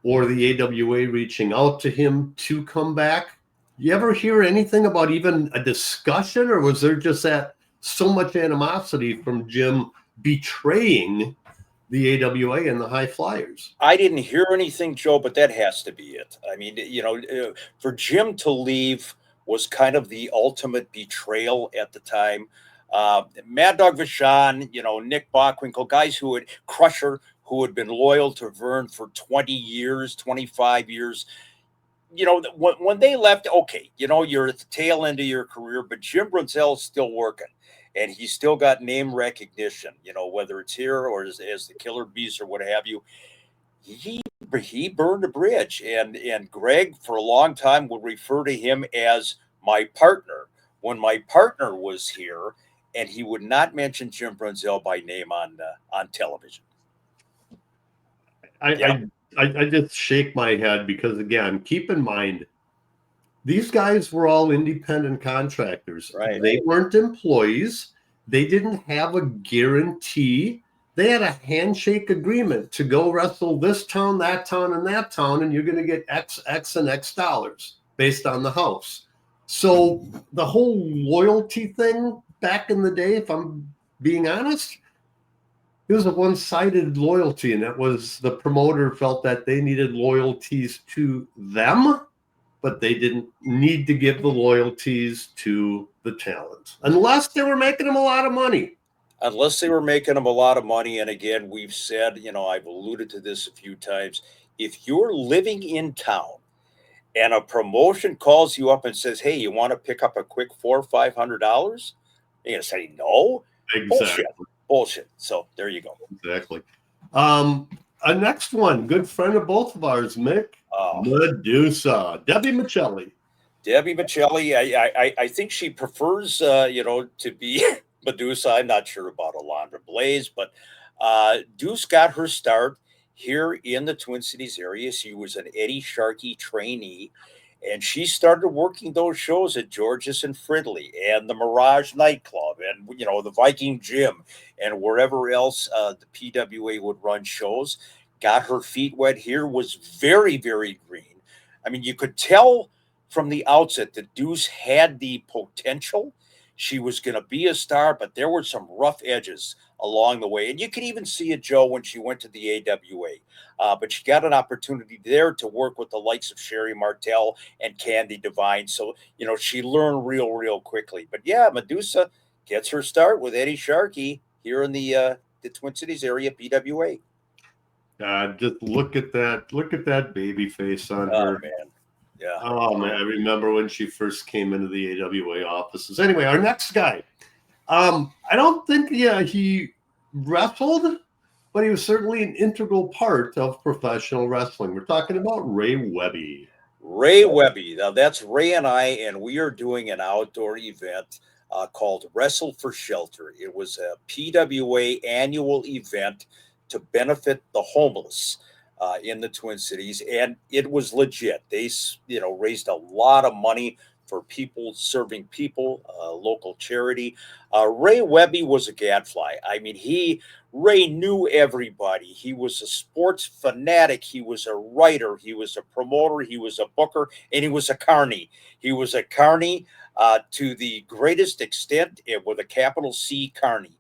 or the AWA reaching out to him to come back? You ever hear anything about even a discussion, or was there just that so much animosity from Jim betraying the AWA and the High Flyers? I didn't hear anything, Joe, but that has to be it. I mean, for Jim to leave was kind of the ultimate betrayal at the time. Mad Dog Vachon, Nick Bockwinkel, guys Crusher, who had been loyal to Verne for 20 years, 25 years. When they left, okay, you're at the tail end of your career, but Jim Brunzell's still working. And he's still got name recognition, whether it's here or as the Killer Bees or what have you. He burned a bridge. And Greg, for a long time, would refer to him as my partner when my partner was here, and he would not mention Jim Brunzell by name on television. I just shake my head because, again, keep in mind, these guys were all independent contractors. Right. They weren't employees. They didn't have a guarantee. They had a handshake agreement to go wrestle this town, that town, and that town, and you're going to get X, and X dollars based on the house. So the whole loyalty thing back in the day, if I'm being honest, it was a one-sided loyalty, and that was the promoter felt that they needed loyalties to them, but they didn't need to give the loyalties to the talent unless they were making them a lot of money. Unless they were making them a lot of money. And again, we've said, I've alluded to this a few times. If you're living in town and a promotion calls you up and says, hey, you want to pick up a quick $400 or $500? You're going to say no? Exactly. Bullshit. So there you go. Exactly. A next one, good friend of both of ours, Mick. Medusa, Debbie Michelli. Debbie Michelli, I think she prefers, to be Medusa. I'm not sure about Alondra Blaze, but Deuce got her start. here in the Twin Cities area. She was an Eddie Sharkey trainee, and she started working those shows at George's and Fridley and the Mirage nightclub and, the Viking Gym and wherever else the PWA would run shows. Got her feet wet here, was very, very green. I mean, you could tell from the outset that Deuce had the potential. She was going to be a star, but there were some rough edges along the way. And you could even see it, Joe, when she went to the AWA. But she got an opportunity there to work with the likes of Sherry Martel and Candy Devine. So, she learned real quickly. But yeah, Medusa gets her start with Eddie Sharkey here in the Twin Cities area, PWA. Just look at that baby face on her. Man. Yeah. Oh man, I remember when she first came into the AWA offices. Anyway, our next guy. I don't think he wrestled, but he was certainly an integral part of professional wrestling. We're talking about Ray Webby. Ray Webby. Now that's Ray and I, and we are doing an outdoor event called Wrestle for Shelter. It was a PWA annual event to benefit the homeless in the Twin Cities, and it was legit. They, raised a lot of money for people serving people, local charity. Ray Webby was a gadfly. I mean, Ray knew everybody. He was a sports fanatic. He was a writer. He was a promoter. He was a booker, and he was a carny. He was a carny to the greatest extent, with a capital C, carny.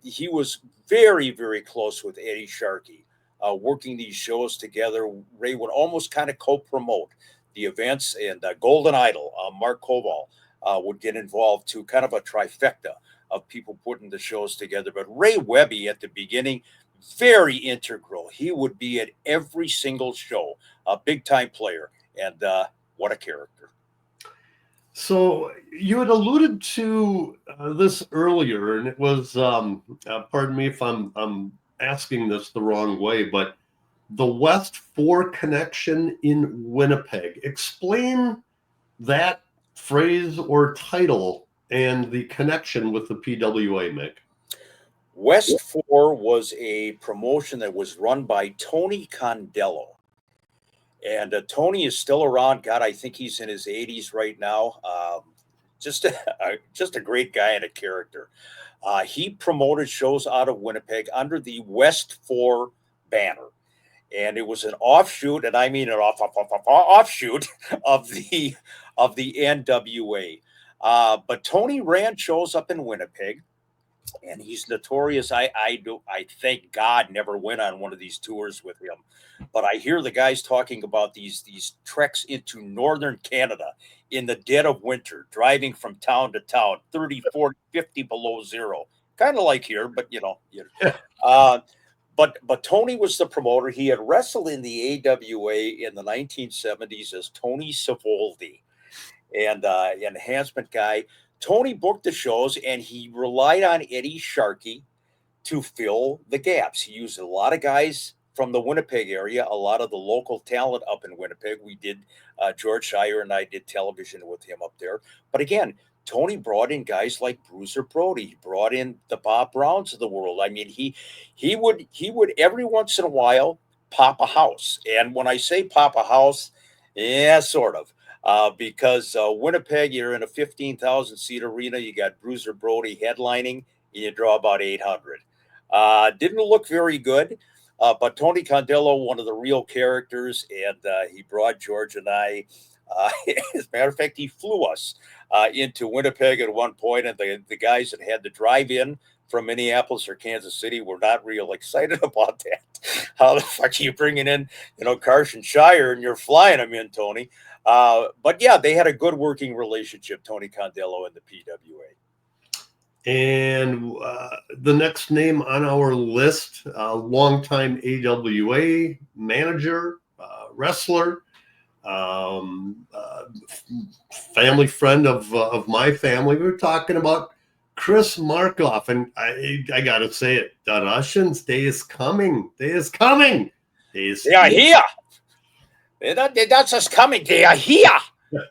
He was very, very close with Eddie Sharkey, working these shows together. Ray would almost kind of co-promote the events, and Golden Idol, Mark Koval, would get involved too, kind of a trifecta of people putting the shows together. But Ray Webby at the beginning, very integral. He would be at every single show, a big-time player, and what a character. So you had alluded to this earlier, and it was, pardon me if I'm asking this the wrong way, but the West 4 connection in Winnipeg. Explain that phrase or title and the connection with the PWA, Mick. West 4 was a promotion that was run by Tony Condello. And Tony is still around. God, I think he's in his 80s right now. Just a great guy and a character. He promoted shows out of Winnipeg under the West 4 banner. And it was an offshoot, and I mean an offshoot of the NWA. But Tony ran shows up in Winnipeg, and he's notorious. I thank God never went on one of these tours with him. But I hear the guys talking about these treks into northern Canada in the dead of winter, driving from town to town, 30, 40, 50 below zero. Kind of like here, but But Tony was the promoter. He had wrestled in the AWA in the 1970s as Tony Savoldi, and enhancement guy. Tony booked the shows, and he relied on Eddie Sharkey to fill the gaps. He used a lot of guys from the Winnipeg area, a lot of the local talent up in Winnipeg. We did, George Shire and I did television with him up there. But again, Tony brought in guys like Bruiser Brody. He brought in the Bob Browns of the world. I mean, he would every once in a while pop a house. And when I say pop a house, yeah, sort of. Because Winnipeg, you're in a 15,000 seat arena. You got Bruiser Brody headlining, and you draw about 800. Didn't look very good. But Tony Condello, one of the real characters, and he brought George and I. As a matter of fact, he flew us into Winnipeg at one point, and the guys that had to drive in from Minneapolis or Kansas City were not real excited about that. How the fuck are you bringing in, Carson Shire, and you're flying them in, Tony? But yeah, they had a good working relationship, Tony Condello and the PWA. And the next name on our list, longtime AWA manager, wrestler, family friend of my family. We were talking about Chris Markoff, and I gotta say it, the Russians' day is coming. Day is coming. They are here. They're not just coming. They are here,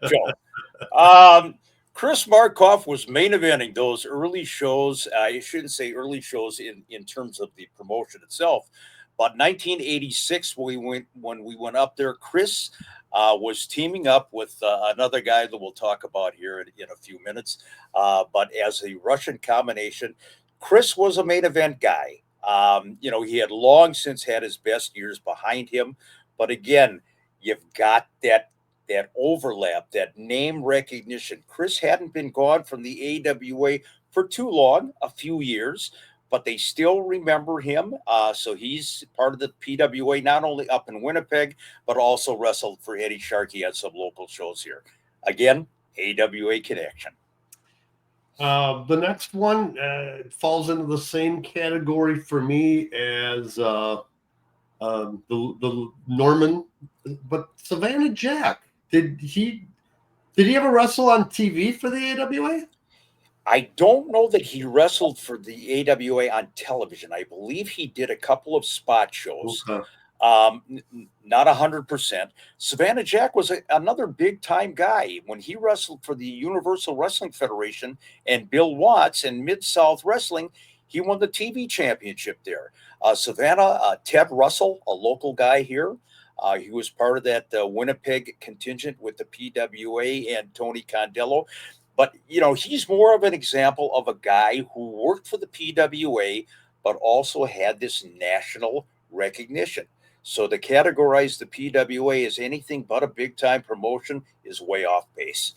Joe. Chris Markoff was main eventing those early shows. I shouldn't say early shows in terms of the promotion itself, But 1986, when we went up there, Chris was teaming up with another guy that we'll talk about here in a few minutes. But as a Russian combination, Chris was a main event guy. He had long since had his best years behind him. But again, you've got that overlap, that name recognition. Chris hadn't been gone from the AWA for too long, a few years, but they still remember him. So he's part of the PWA, not only up in Winnipeg, but also wrestled for Eddie Sharkey at some local shows here. Again, AWA connection. The next one falls into the same category for me as the Norman, but Savannah Jack. Did he ever wrestle on TV for the AWA? I don't know that he wrestled for the AWA on television. I believe he did a couple of spot shows. Okay. Not 100%. Savannah Jack was another big time guy when he wrestled for the Universal Wrestling Federation and Bill Watts and Mid-South Wrestling. He won the TV championship there. Savannah, Ted Russell, a local guy here. He was part of that Winnipeg contingent with the PWA and Tony Condello. But, he's more of an example of a guy who worked for the PWA, but also had this national recognition. So to categorize the PWA as anything but a big-time promotion is way off base.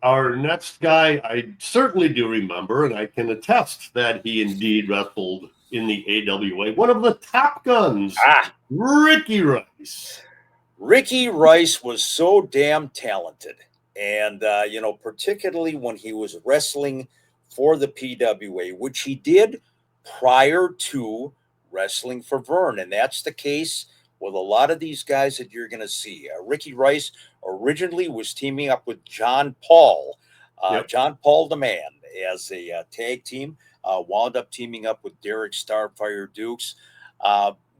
Our next guy, I certainly do remember, and I can attest that he indeed wrestled in the AWA. One of the top guns, Ricky Rice. Ricky Rice was so damn talented. And, particularly when he was wrestling for the PWA, which he did prior to wrestling for Verne. And that's the case with a lot of these guys that you're going to see. Ricky Rice originally was teaming up with John Paul, John Paul the Man, as a tag team, wound up teaming up with Derek Starfire Dukes.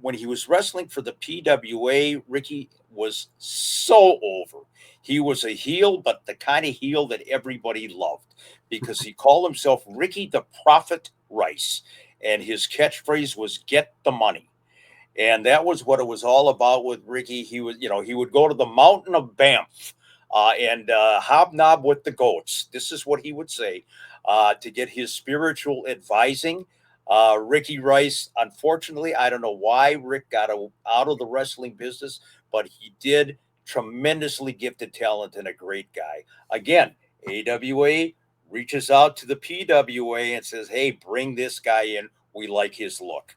When he was wrestling for the PWA, Ricky was so over. He was a heel, but the kind of heel that everybody loved because he called himself Ricky the Prophet Rice. And his catchphrase was "Get the money." And that was what it was all about with Ricky. He was, he would go to the mountain of Banff and hobnob with the goats. This is what he would say to get his spiritual advising. Ricky Rice, unfortunately, I don't know why Rick got out of the wrestling business, but he did. Tremendously gifted talent and a great guy. Again, AWA reaches out to the PWA and says, hey, bring this guy in. We like his look.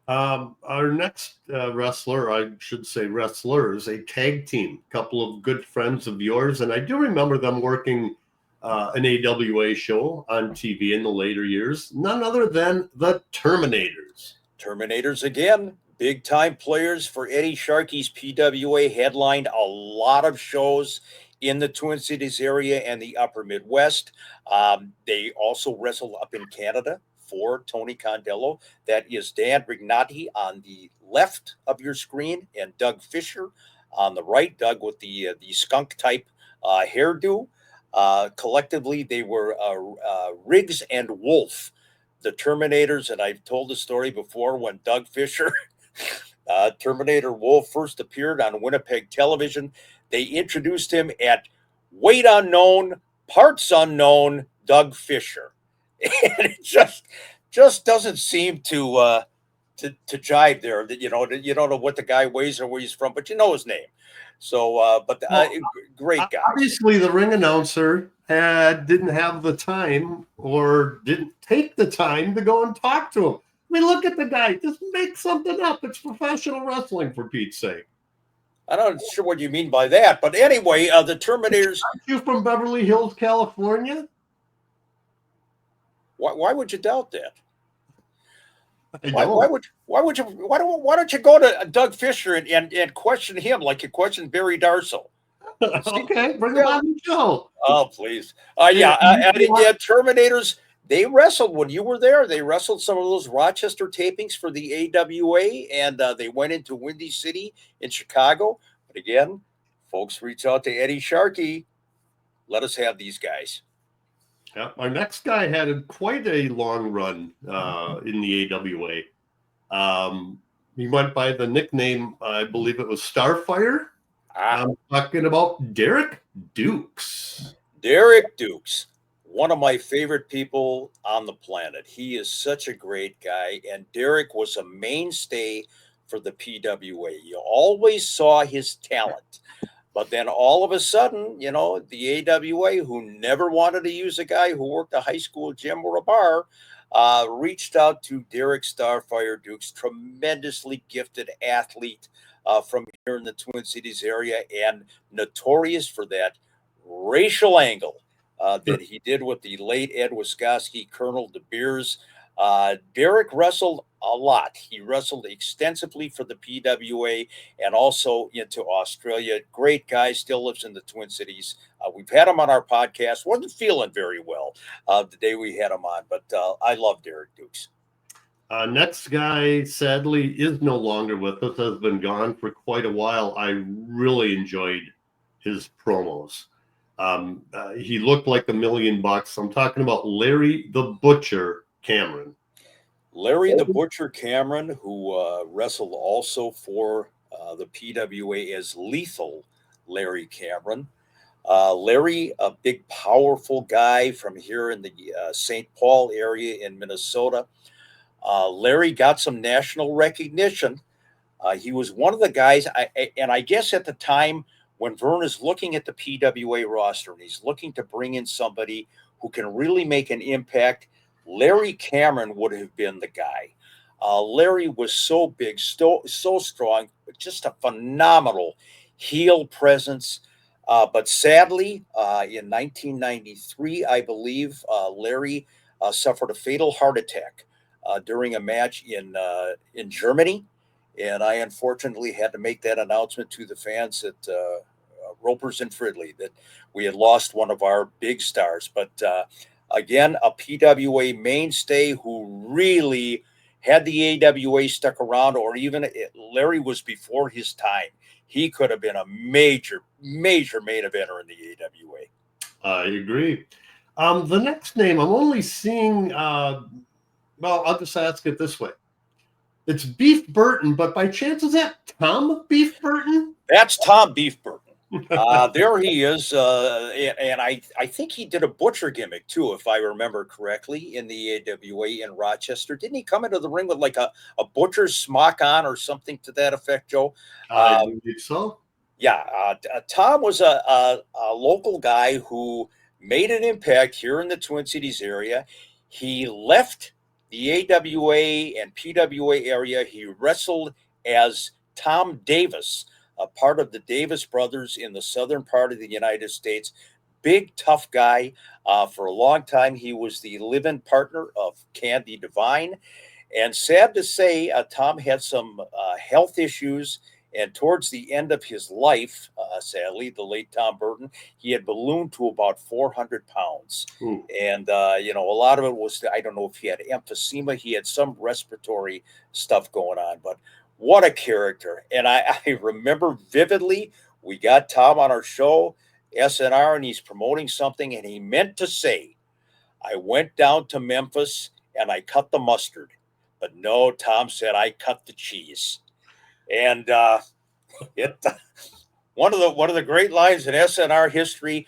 Our next wrestler, I should say wrestlers, a tag team, a couple of good friends of yours. And I do remember them working an AWA show on TV in the later years. None other than the Terminators. Terminators again. Big time players for Eddie Sharkey's PWA, headlined a lot of shows in the Twin Cities area and the upper Midwest. They also wrestled up in Canada for Tony Condello. That is Dan Rignati on the left of your screen and Doug Fisher on the right. Doug with the skunk type hairdo. Collectively, they were Riggs and Wolf, the Terminators. And I've told the story before when Doug Fisher Terminator Wolf first appeared on Winnipeg television. They introduced him at weight unknown, parts unknown, Doug Fisher, and it just doesn't seem to jive there. That you don't know what the guy weighs or where he's from, but you know his name. So, great guy. Obviously, the ring announcer didn't have the time or didn't take the time to go and talk to him. I mean, look at the guy. Just make something up. It's professional wrestling, for Pete's sake. I'm not sure what you mean by that, but anyway, the Terminators. Aren't you from Beverly Hills, California? Why would you doubt that? Why don't you go to Doug Fisher and question him like you questioned Barry Darsow? Okay, bring him on the show. Oh, please. Terminators. They wrestled when you were there. They wrestled some of those Rochester tapings for the AWA, and they went into Windy City in Chicago. But again, folks reach out to Eddie Sharkey. Let us have these guys. Yeah, our next guy had quite a long run in the AWA. He went by the nickname, I believe it was Starfire. Ah, I'm talking about Derek Dukes. Derek Dukes, one of my favorite people on the planet. He is such a great guy, and Derek was a mainstay for the PWA. You always saw his talent. But then all of a sudden, the AWA, who never wanted to use a guy who worked a high school gym or a bar, reached out to Derek Starfire Dukes, tremendously gifted athlete from here in the Twin Cities area, and notorious for that racial angle that he did with the late Ed Wiskoski, Colonel De Beers. Derek wrestled a lot. He wrestled extensively for the PWA and also into Australia. Great guy, still lives in the Twin Cities. We've had him on our podcast. Wasn't feeling very well the day we had him on, but I love Derek Dukes. Next guy, sadly, is no longer with us, has been gone for quite a while. I really enjoyed his promos. He looked like $1 million. I'm talking about Larry the Butcher Cameron. Larry the Butcher Cameron, who wrestled also for the PWA as Lethal Larry Cameron. Larry, a big, powerful guy from here in the St. Paul area in Minnesota. Larry got some national recognition. He was one of the guys, and I guess at the time when Verne is looking at the PWA roster and he's looking to bring in somebody who can really make an impact, Larry Cameron would have been the guy. Larry was so big, so strong, just a phenomenal heel presence. But sadly, in 1993, I believe, Larry suffered a fatal heart attack during a match in Germany. And I unfortunately had to make that announcement to the fans at Ropers and Fridley that we had lost one of our big stars. But again, a PWA mainstay who really had the AWA stuck around, or even Larry was before his time. He could have been a major main eventer in the AWA. I agree. The next name I'm only seeing, well, I'll just ask it this way. It's Beef Burton, but by chance, is that Tom Beef Burton? That's Tom Beef Burton. There he is. And I think he did a butcher gimmick, too, if I remember correctly, in the AWA in Rochester. Didn't he come into the ring with like a butcher's smock on or something to that effect, Joe? I believe so. Yeah. Tom was a local guy who made an impact here in the Twin Cities area. He left the AWA and PWA area. He wrestled as Tom Davis, a part of the Davis brothers in the southern part of the United States. Big, tough guy. For a long time, he was the live-in partner of Candy Devine. And sad to say, Tom had some health issues. And towards the end of his life, sadly, the late Tom Burton, he had ballooned to about 400 pounds. Ooh. And, a lot of it was, I don't know if he had emphysema. He had some respiratory stuff going on. But what a character. And I remember vividly, we got Tom on our show, SNR, and he's promoting something. And he meant to say, I went down to Memphis and I cut the mustard. But no, Tom said, I cut the cheese. And one of the great lines in SNR history,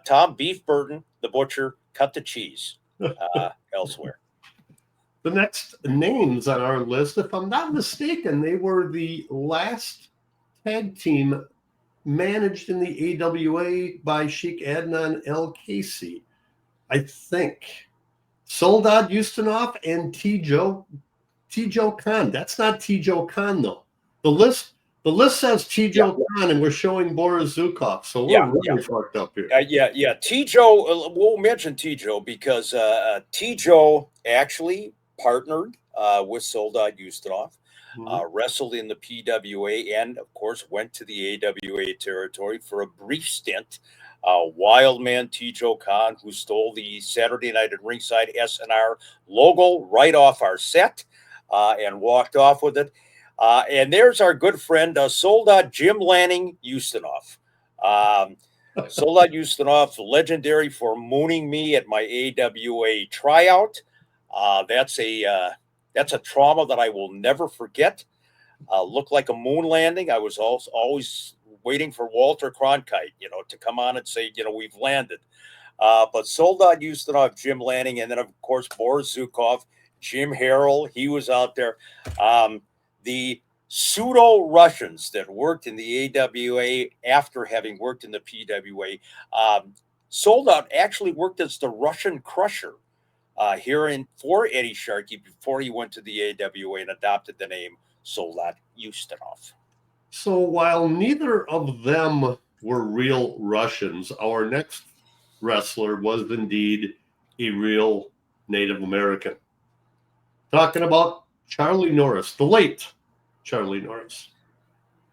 Tom Beef Burton, the butcher, cut the cheese elsewhere. The next names on our list, if I'm not mistaken, they were the last tag team managed in the AWA by Sheik Adnan El Casey. I think Soldad Ustinov and Tijo Khan. That's not Tijo Khan, though. The list says Tijo Khan, and we're showing Boris Zukov, so we're really fucked up here. Tijo, we'll mention Tijo because Tijo actually partnered with Soldad Ustinov, wrestled in the PWA, and of course went to the AWA territory for a brief stint. Wildman Tijo Khan, who stole the Saturday Night at Ringside SNR logo right off our set and walked off with it. And there's our good friend, Soldad Jim Lanning Ustinov. Soldad Ustinov, legendary for mooning me at my AWA tryout. That's a that's a trauma that I will never forget. Looked like a moon landing. I was also always waiting for Walter Cronkite, to come on and say, we've landed. But Soldat Ustinov, Jim Lanning, and then, of course, Boris Zukov, Jim Harrell, he was out there. The pseudo-Russians that worked in the AWA after having worked in the PWA, Soldat actually worked as the Russian crusher for Eddie Sharkey before he went to the AWA and adopted the name Soldat Ustinov. So while neither of them were real Russians, our next wrestler was indeed a real Native American. Talking about Charlie Norris, the late Charlie Norris.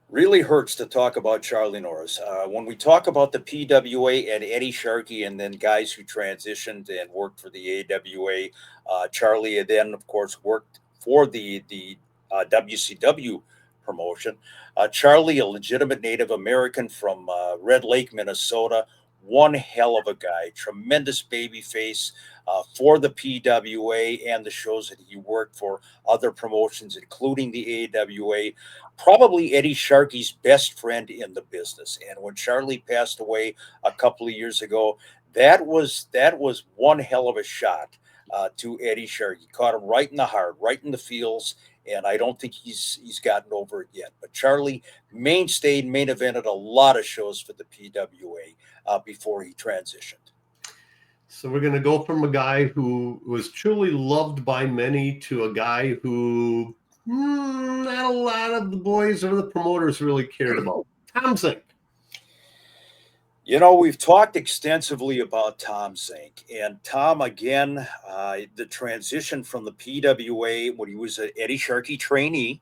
Really hurts to talk about Charlie Norris. When we talk about the PWA and Eddie Sharkey and then guys who transitioned and worked for the AWA, Charlie then, of course, worked for the WCW promotion. Charlie, a legitimate Native American from Red Lake, Minnesota, one hell of a guy, tremendous baby face for the PWA and the shows that he worked for other promotions, including the AWA. Probably Eddie Sharkey's best friend in the business. And when Charlie passed away a couple of years ago, that was one hell of a shot to Eddie Sharkey. Caught him right in the heart, right in the feels. And I don't think he's gotten over it yet. But Charlie main evented a lot of shows for the PWA before he transitioned. So we're going to go from a guy who was truly loved by many to a guy who not a lot of the boys or the promoters really cared about. Tom Zink. We've talked extensively about Tom Zink, and Tom, again, the transition from the PWA when he was an Eddie Sharkey trainee,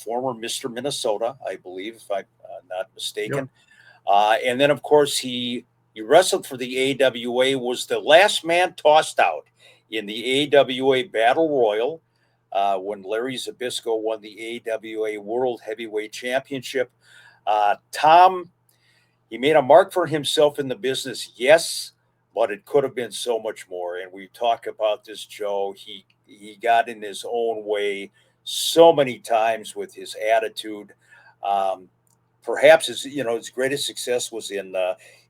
former Mr. Minnesota, I believe, if I'm not mistaken. Yep. And then, of course, he wrestled for the AWA, was the last man tossed out in the AWA Battle Royal when Larry Zbyszko won the AWA World Heavyweight Championship. Tom, he made a mark for himself in the business, yes, but it could have been so much more. And we talk about this, Joe. He got in his own way so many times with his attitude. Perhaps his greatest success was in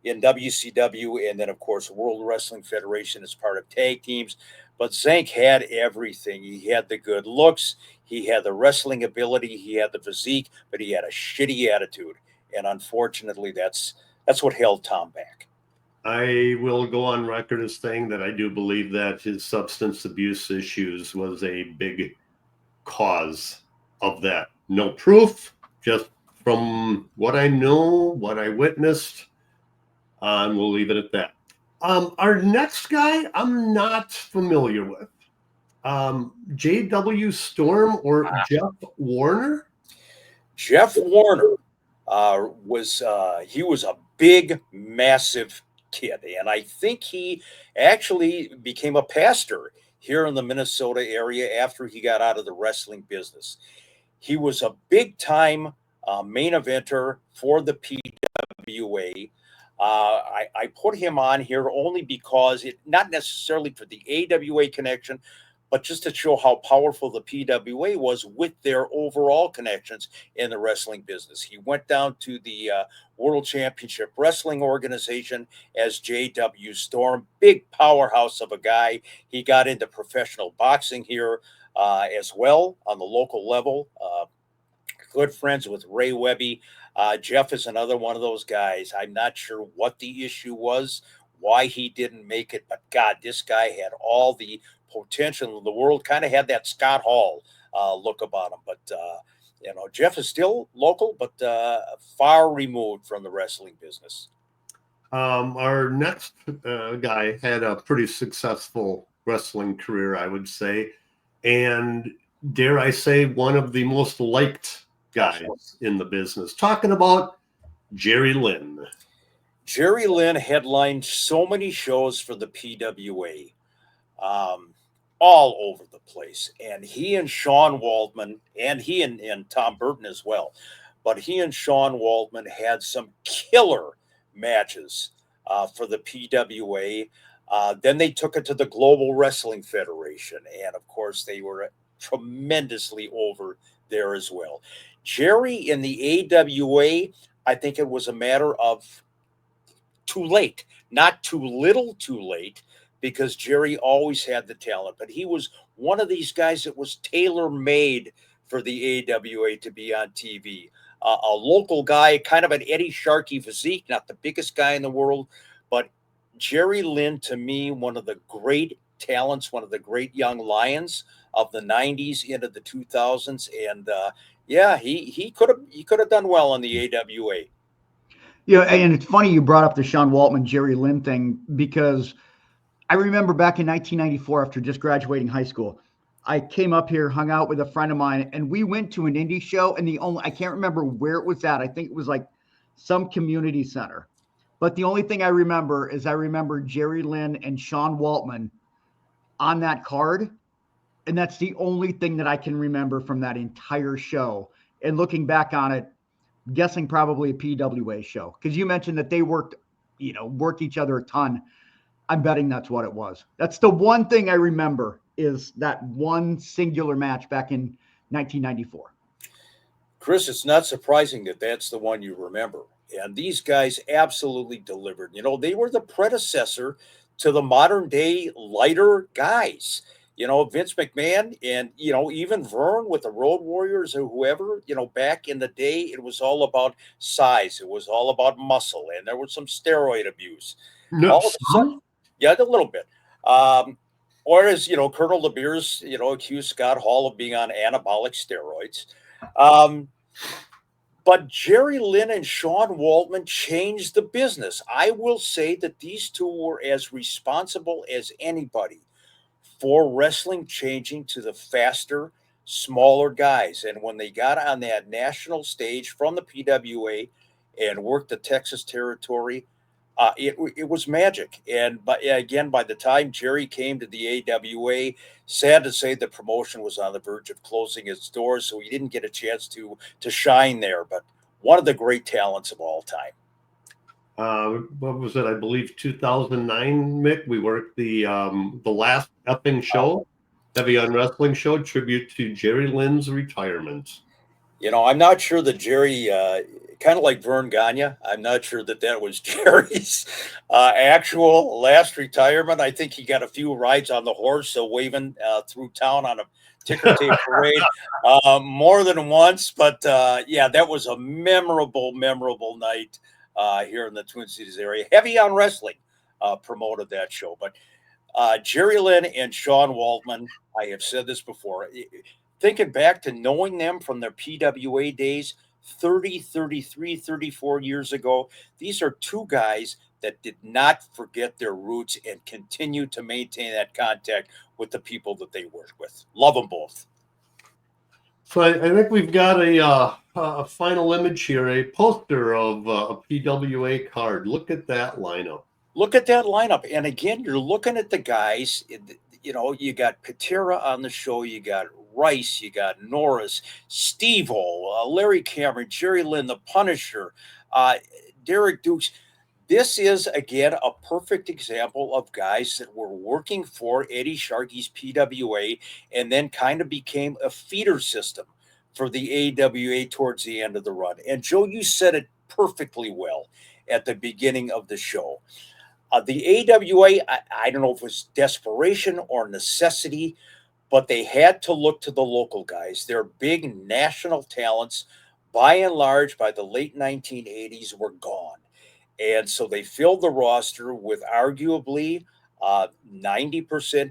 WCW, and then of course World Wrestling Federation as part of tag teams. But Zink had everything. He had the good looks, he had the wrestling ability, he had the physique, but he had a shitty attitude. And unfortunately, that's what held Tom back. I will go on record as saying that I do believe that his substance abuse issues was a big cause of that. No proof, just from what I know, what I witnessed, and we'll leave it at that. Our next guy, I'm not familiar with. J.W. Storm or Jeff Warner? Jeff Warner was a big, massive kid, and I think he actually became a pastor here in the Minnesota area after he got out of the wrestling business. He was a big-time main eventer for the PWA. I put him on here only because not necessarily for the AWA connection, but just to show how powerful the PWA was with their overall connections in the wrestling business. He went down to the World Championship Wrestling Organization as J.W. Storm, big powerhouse of a guy. He got into professional boxing here as well on the local level. Good friends with Ray Webby. Jeff is another one of those guys. I'm not sure what the issue was, why he didn't make it, but God, this guy had all the potential in the world, kind of had that Scott Hall look about him. But, Jeff is still local, but far removed from the wrestling business. Our next guy had a pretty successful wrestling career, I would say. And dare I say, one of the most liked guys in the business. Talking about Jerry Lynn. Jerry Lynn headlined so many shows for the PWA. All over the place. And he and Sean Waldman, and he and Tom Burton as well, but he and Sean Waldman had some killer matches for the PWA. Then they took it to the Global Wrestling Federation. And of course, they were tremendously over there as well. Jerry in the AWA, I think it was a matter of too late, not too little too late, because Jerry always had the talent, but he was one of these guys that was tailor made for the AWA to be on TV. A local guy, kind of an Eddie Sharkey physique, not the biggest guy in the world, but Jerry Lynn, to me, one of the great talents, one of the great young lions of the 90s into the 2000s. And yeah, he could have done well on the AWA. Yeah, and it's funny you brought up the Sean Waltman, Jerry Lynn thing, because I remember back in 1994, after just graduating high school, I came up here, hung out with a friend of mine, and we went to an indie show. And I can't remember where it was at. I think it was like some community center. But the only thing I remember is Jerry Lynn and Sean Waltman on that card. And that's the only thing that I can remember from that entire show. And looking back on it, guessing probably a PWA show, because you mentioned that they worked each other a ton. I'm betting that's what it was. That's the one thing I remember, is that one singular match back in 1994. Chris, it's not surprising that that's the one you remember. And these guys absolutely delivered. They were the predecessor to the modern day lighter guys. Vince McMahon and, even Verne with the Road Warriors or whoever, back in the day, it was all about size. It was all about muscle, and there was some steroid abuse. No, All of a sudden, yeah, a little bit. Or as, Colonel LeBeers, accused Scott Hall of being on anabolic steroids. But Jerry Lynn and Sean Waltman changed the business. I will say that these two were as responsible as anybody for wrestling changing to the faster, smaller guys. And when they got on that national stage from the PWA and worked the Texas territory, it was magic. And again, by the time Jerry came to the AWA, sad to say, the promotion was on the verge of closing its doors, so he didn't get a chance to shine there. But one of the great talents of all time. What was it? I believe 2009, Mick. We worked the last effing show, Heavy on Wrestling show, tribute to Jerry Lynn's retirement. I'm not sure that Jerry, kind of like Verne Gagne, I'm not sure that was Jerry's actual last retirement. I think he got a few rides on the horse, so waving through town on a ticker tape parade more than once. But yeah, that was a memorable night here in the Twin Cities area. Heavy on Wrestling promoted that show. But Jerry Lynn and Sean Waltman, I have said this before, thinking back to knowing them from their PWA days 30, 33, 34 years ago, these are two guys that did not forget their roots and continue to maintain that contact with the people that they work with. Love them both. So I think we've got a final image here, a poster of a PWA card. Look at that lineup. Look at that lineup. And again, you're looking at the guys, you got Patera on the show, you got Rice, you got Norris, Steve-O, Larry Cameron, Jerry Lynn, The Punisher, Derek Dukes. This is, again, a perfect example of guys that were working for Eddie Sharkey's PWA and then kind of became a feeder system for the AWA towards the end of the run. And Joe, you said it perfectly well at the beginning of the show. The AWA, I don't know if it was desperation or necessity, but they had to look to the local guys. Their big national talents, by and large, by the late 1980s, were gone. And so they filled the roster with arguably 90%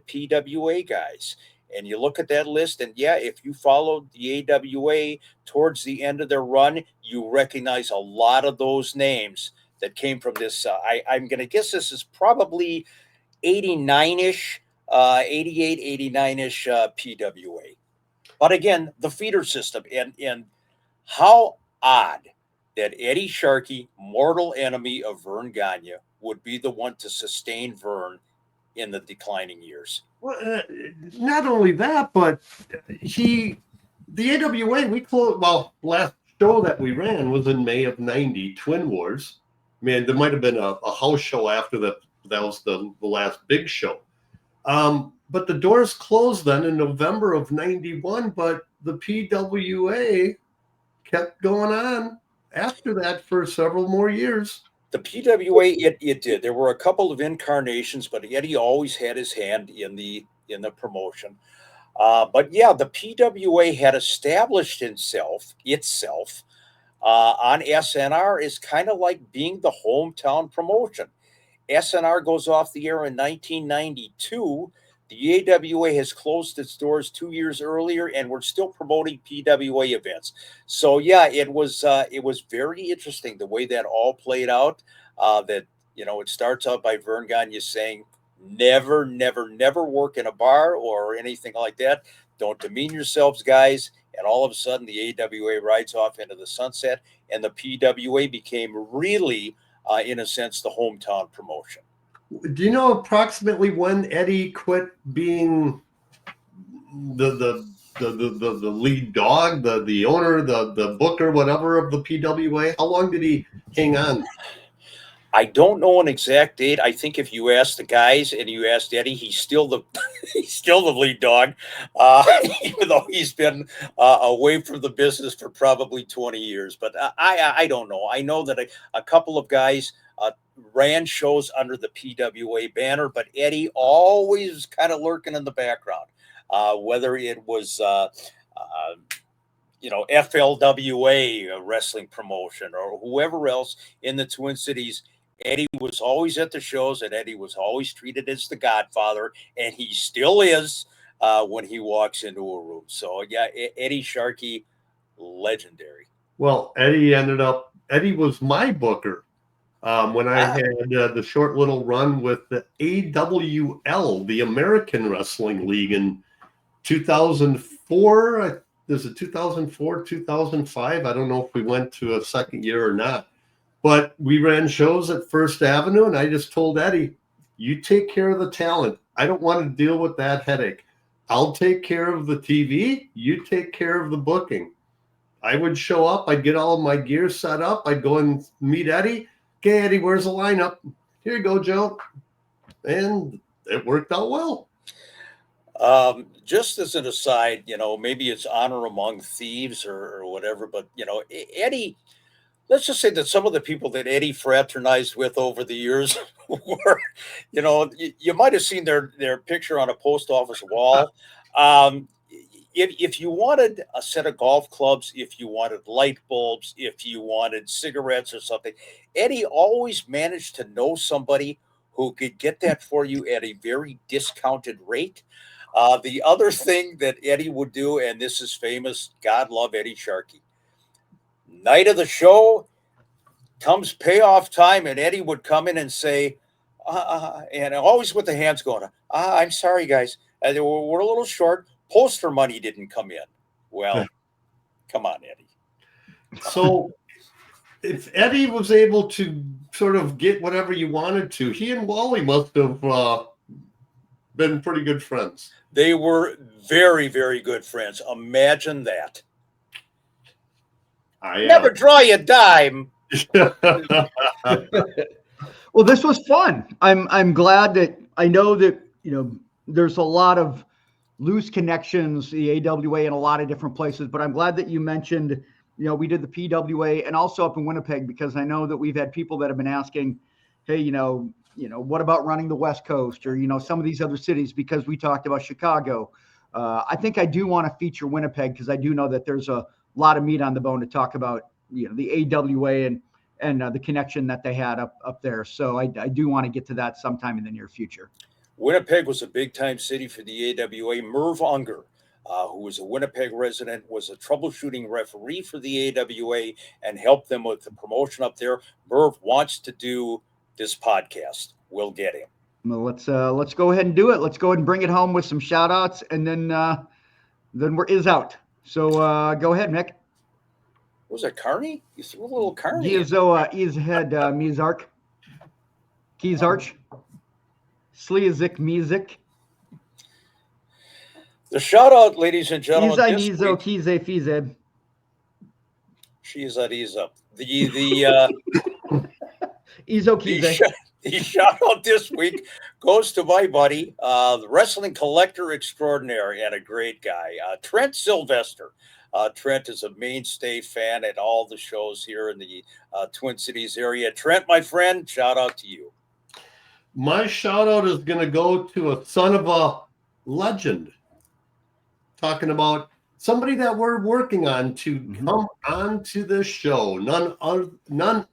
PWA guys. And you look at that list, and yeah, if you followed the AWA towards the end of their run, you recognize a lot of those names that came from this. I'm going to guess this is probably 89-ish, 88, 89-ish PWA. But again, the feeder system. And how odd that Eddie Sharkey, mortal enemy of Verne Gagne, would be the one to sustain Verne in the declining years. Well, not only that, but the AWA, we closed, last show that we ran was in May of 90, Twin Wars. Man, there might have been a house show after that. That was the last big show. but the doors closed then in November of 91, but the PWA kept going on after that for several more years. The PWA, it did. There were a couple of incarnations, but Eddie always had his hand in the promotion. But yeah, the PWA had established itself on SNR is kind of like being the hometown promotion. SNR goes off the air in 1992. The AWA has closed its doors 2 years earlier, and we're still promoting PWA events. So yeah, it was very interesting the way that all played out. That it starts out by Verne Gagne saying, "Never, never, never work in a bar or anything like that. Don't demean yourselves, guys." And all of a sudden, the AWA rides off into the sunset, and the PWA became really, in a sense, the hometown promotion. Do you know approximately when Eddie quit being the lead dog, the owner, the booker, whatever of the PWA? How long did he hang on? I don't know an exact date. I think if you ask the guys and you asked Eddie, he's still the lead dog, even though he's been away from the business for probably 20 years. But I don't know. I know that a couple of guys ran shows under the PWA banner, but Eddie always kind of lurking in the background, whether it was FLWA, a wrestling promotion, or whoever else in the Twin Cities. Eddie was always at the shows, and Eddie was always treated as the Godfather, and he still is when he walks into a room. So yeah, Eddie Sharkey, legendary. Well, Eddie was my booker when I had the short little run with the AWL, the American Wrestling League, in 2004. There's a 2004, 2005. I don't know if we went to a second year or not. But we ran shows at First Avenue, and I just told Eddie, you take care of the talent. I don't want to deal with that headache. I'll take care of the TV. You take care of the booking. I would show up. I'd get all of my gear set up. I'd go and meet Eddie. Okay, Eddie, where's the lineup? Here you go, Joe. And it worked out well. Just as an aside, maybe it's honor among thieves or whatever, but, Eddie... Let's just say that some of the people that Eddie fraternized with over the years were, you might have seen their picture on a post office wall. If you wanted a set of golf clubs, if you wanted light bulbs, if you wanted cigarettes or something, Eddie always managed to know somebody who could get that for you at a very discounted rate. The other thing that Eddie would do, and this is famous, God love Eddie Sharkey. Night of the show comes payoff time, and Eddie would come in and say, and always with the hands going, I'm sorry, guys. We're a little short. Poster money didn't come in. Well, come on, Eddie. So if Eddie was able to sort of get whatever you wanted to, he and Wally must have been pretty good friends. They were very, very good friends. Imagine that. Never draw you a dime. Well, this was fun. I'm glad that I know that there's a lot of loose connections, the AWA in a lot of different places, but I'm glad that you mentioned we did the PWA and also up in Winnipeg, because I know that we've had people that have been asking, hey, what about running the West Coast or some of these other cities, because we talked about Chicago. I think I do want to feature Winnipeg, because I do know that there's a lot of meat on the bone to talk about, the AWA and the connection that they had up there. So I do want to get to that sometime in the near future. Winnipeg was a big time city for the AWA. Merv Unger, who was a Winnipeg resident, was a troubleshooting referee for the AWA and helped them with the promotion up there. Merv wants to do this podcast. We'll get him. Well, let's go ahead and do it. Let's go ahead and bring it home with some shout outs, and then we're out. So go ahead, Mick. Was it Carney? You threw a little Carney. Is head Mizark. Kizarch. Sliazik Mizik. The shout out, ladies and gentlemen. Nizo Kize Fizeb. She's at Iza. The Izo Kize. The shout out this week goes to my buddy, the wrestling collector extraordinaire and a great guy, Trent Sylvester. Trent is a mainstay fan at all the shows here in the Twin Cities area. Trent, my friend, shout out to you. My shout out is going to go to a son of a legend. Talking about somebody that we're working on to come onto this show. None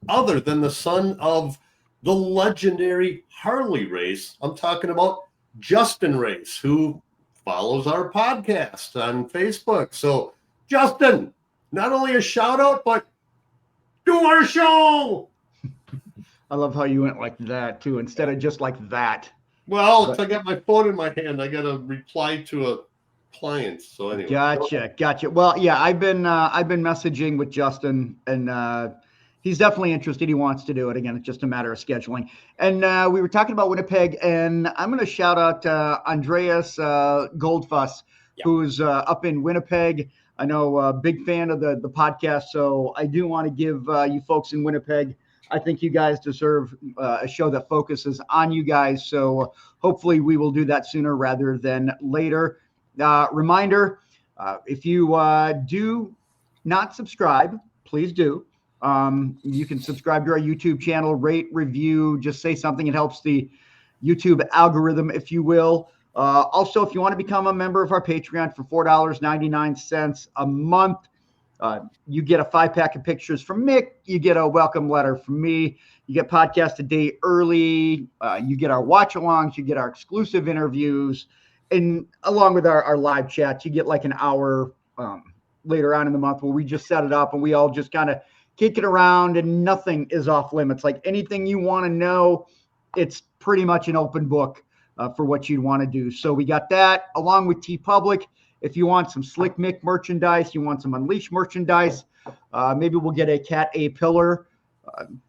other than the son of the legendary Harley Race. I'm talking about Justin Race, who follows our podcast on Facebook. So, Justin, not only a shout out, but do our show. I love how you went like that too, instead of just like that. Well, if I got my phone in my hand, I got to reply to a client. So anyway. Gotcha. Well, yeah, I've been messaging with Justin, and he's definitely interested. He wants to do it again. It's just a matter of scheduling. And we were talking about Winnipeg, and I'm going to shout out Andreas Goldfuss, who's up in Winnipeg. I know a big fan of the podcast, so I do want to give you folks in Winnipeg. I think you guys deserve a show that focuses on you guys. So hopefully we will do that sooner rather than later. Reminder, if you do not subscribe, please do. You can subscribe to our YouTube channel, rate, review, just say something. It helps the YouTube algorithm, if you will. Also, if you want to become a member of our Patreon for $4.99 a month, you get a 5-pack of pictures from Mick. You get a welcome letter from me. You get podcast a day early. You get our watch-alongs. You get our exclusive interviews. And along with our live chats, you get like an hour later on in the month where we just set it up and we all just kind of kick it around and nothing is off limits. Like anything you want to know, it's pretty much an open book for what you'd want to do. So we got that along with TeePublic. If you want some Slick Mick merchandise, you want some Unleashed merchandise, maybe we'll get a Cat A pillar.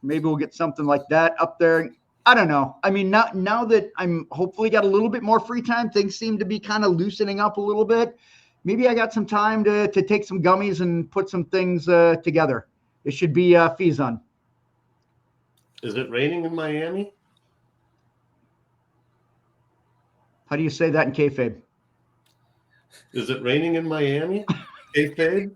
Maybe we'll get something like that up there. I don't know. I mean, now that I'm hopefully got a little bit more free time, things seem to be kind of loosening up a little bit. Maybe I got some time to take some gummies and put some things together. It should be Fizon. Is it raining in Miami? How do you say that in kayfabe? Is it raining in Miami? Kayfabe?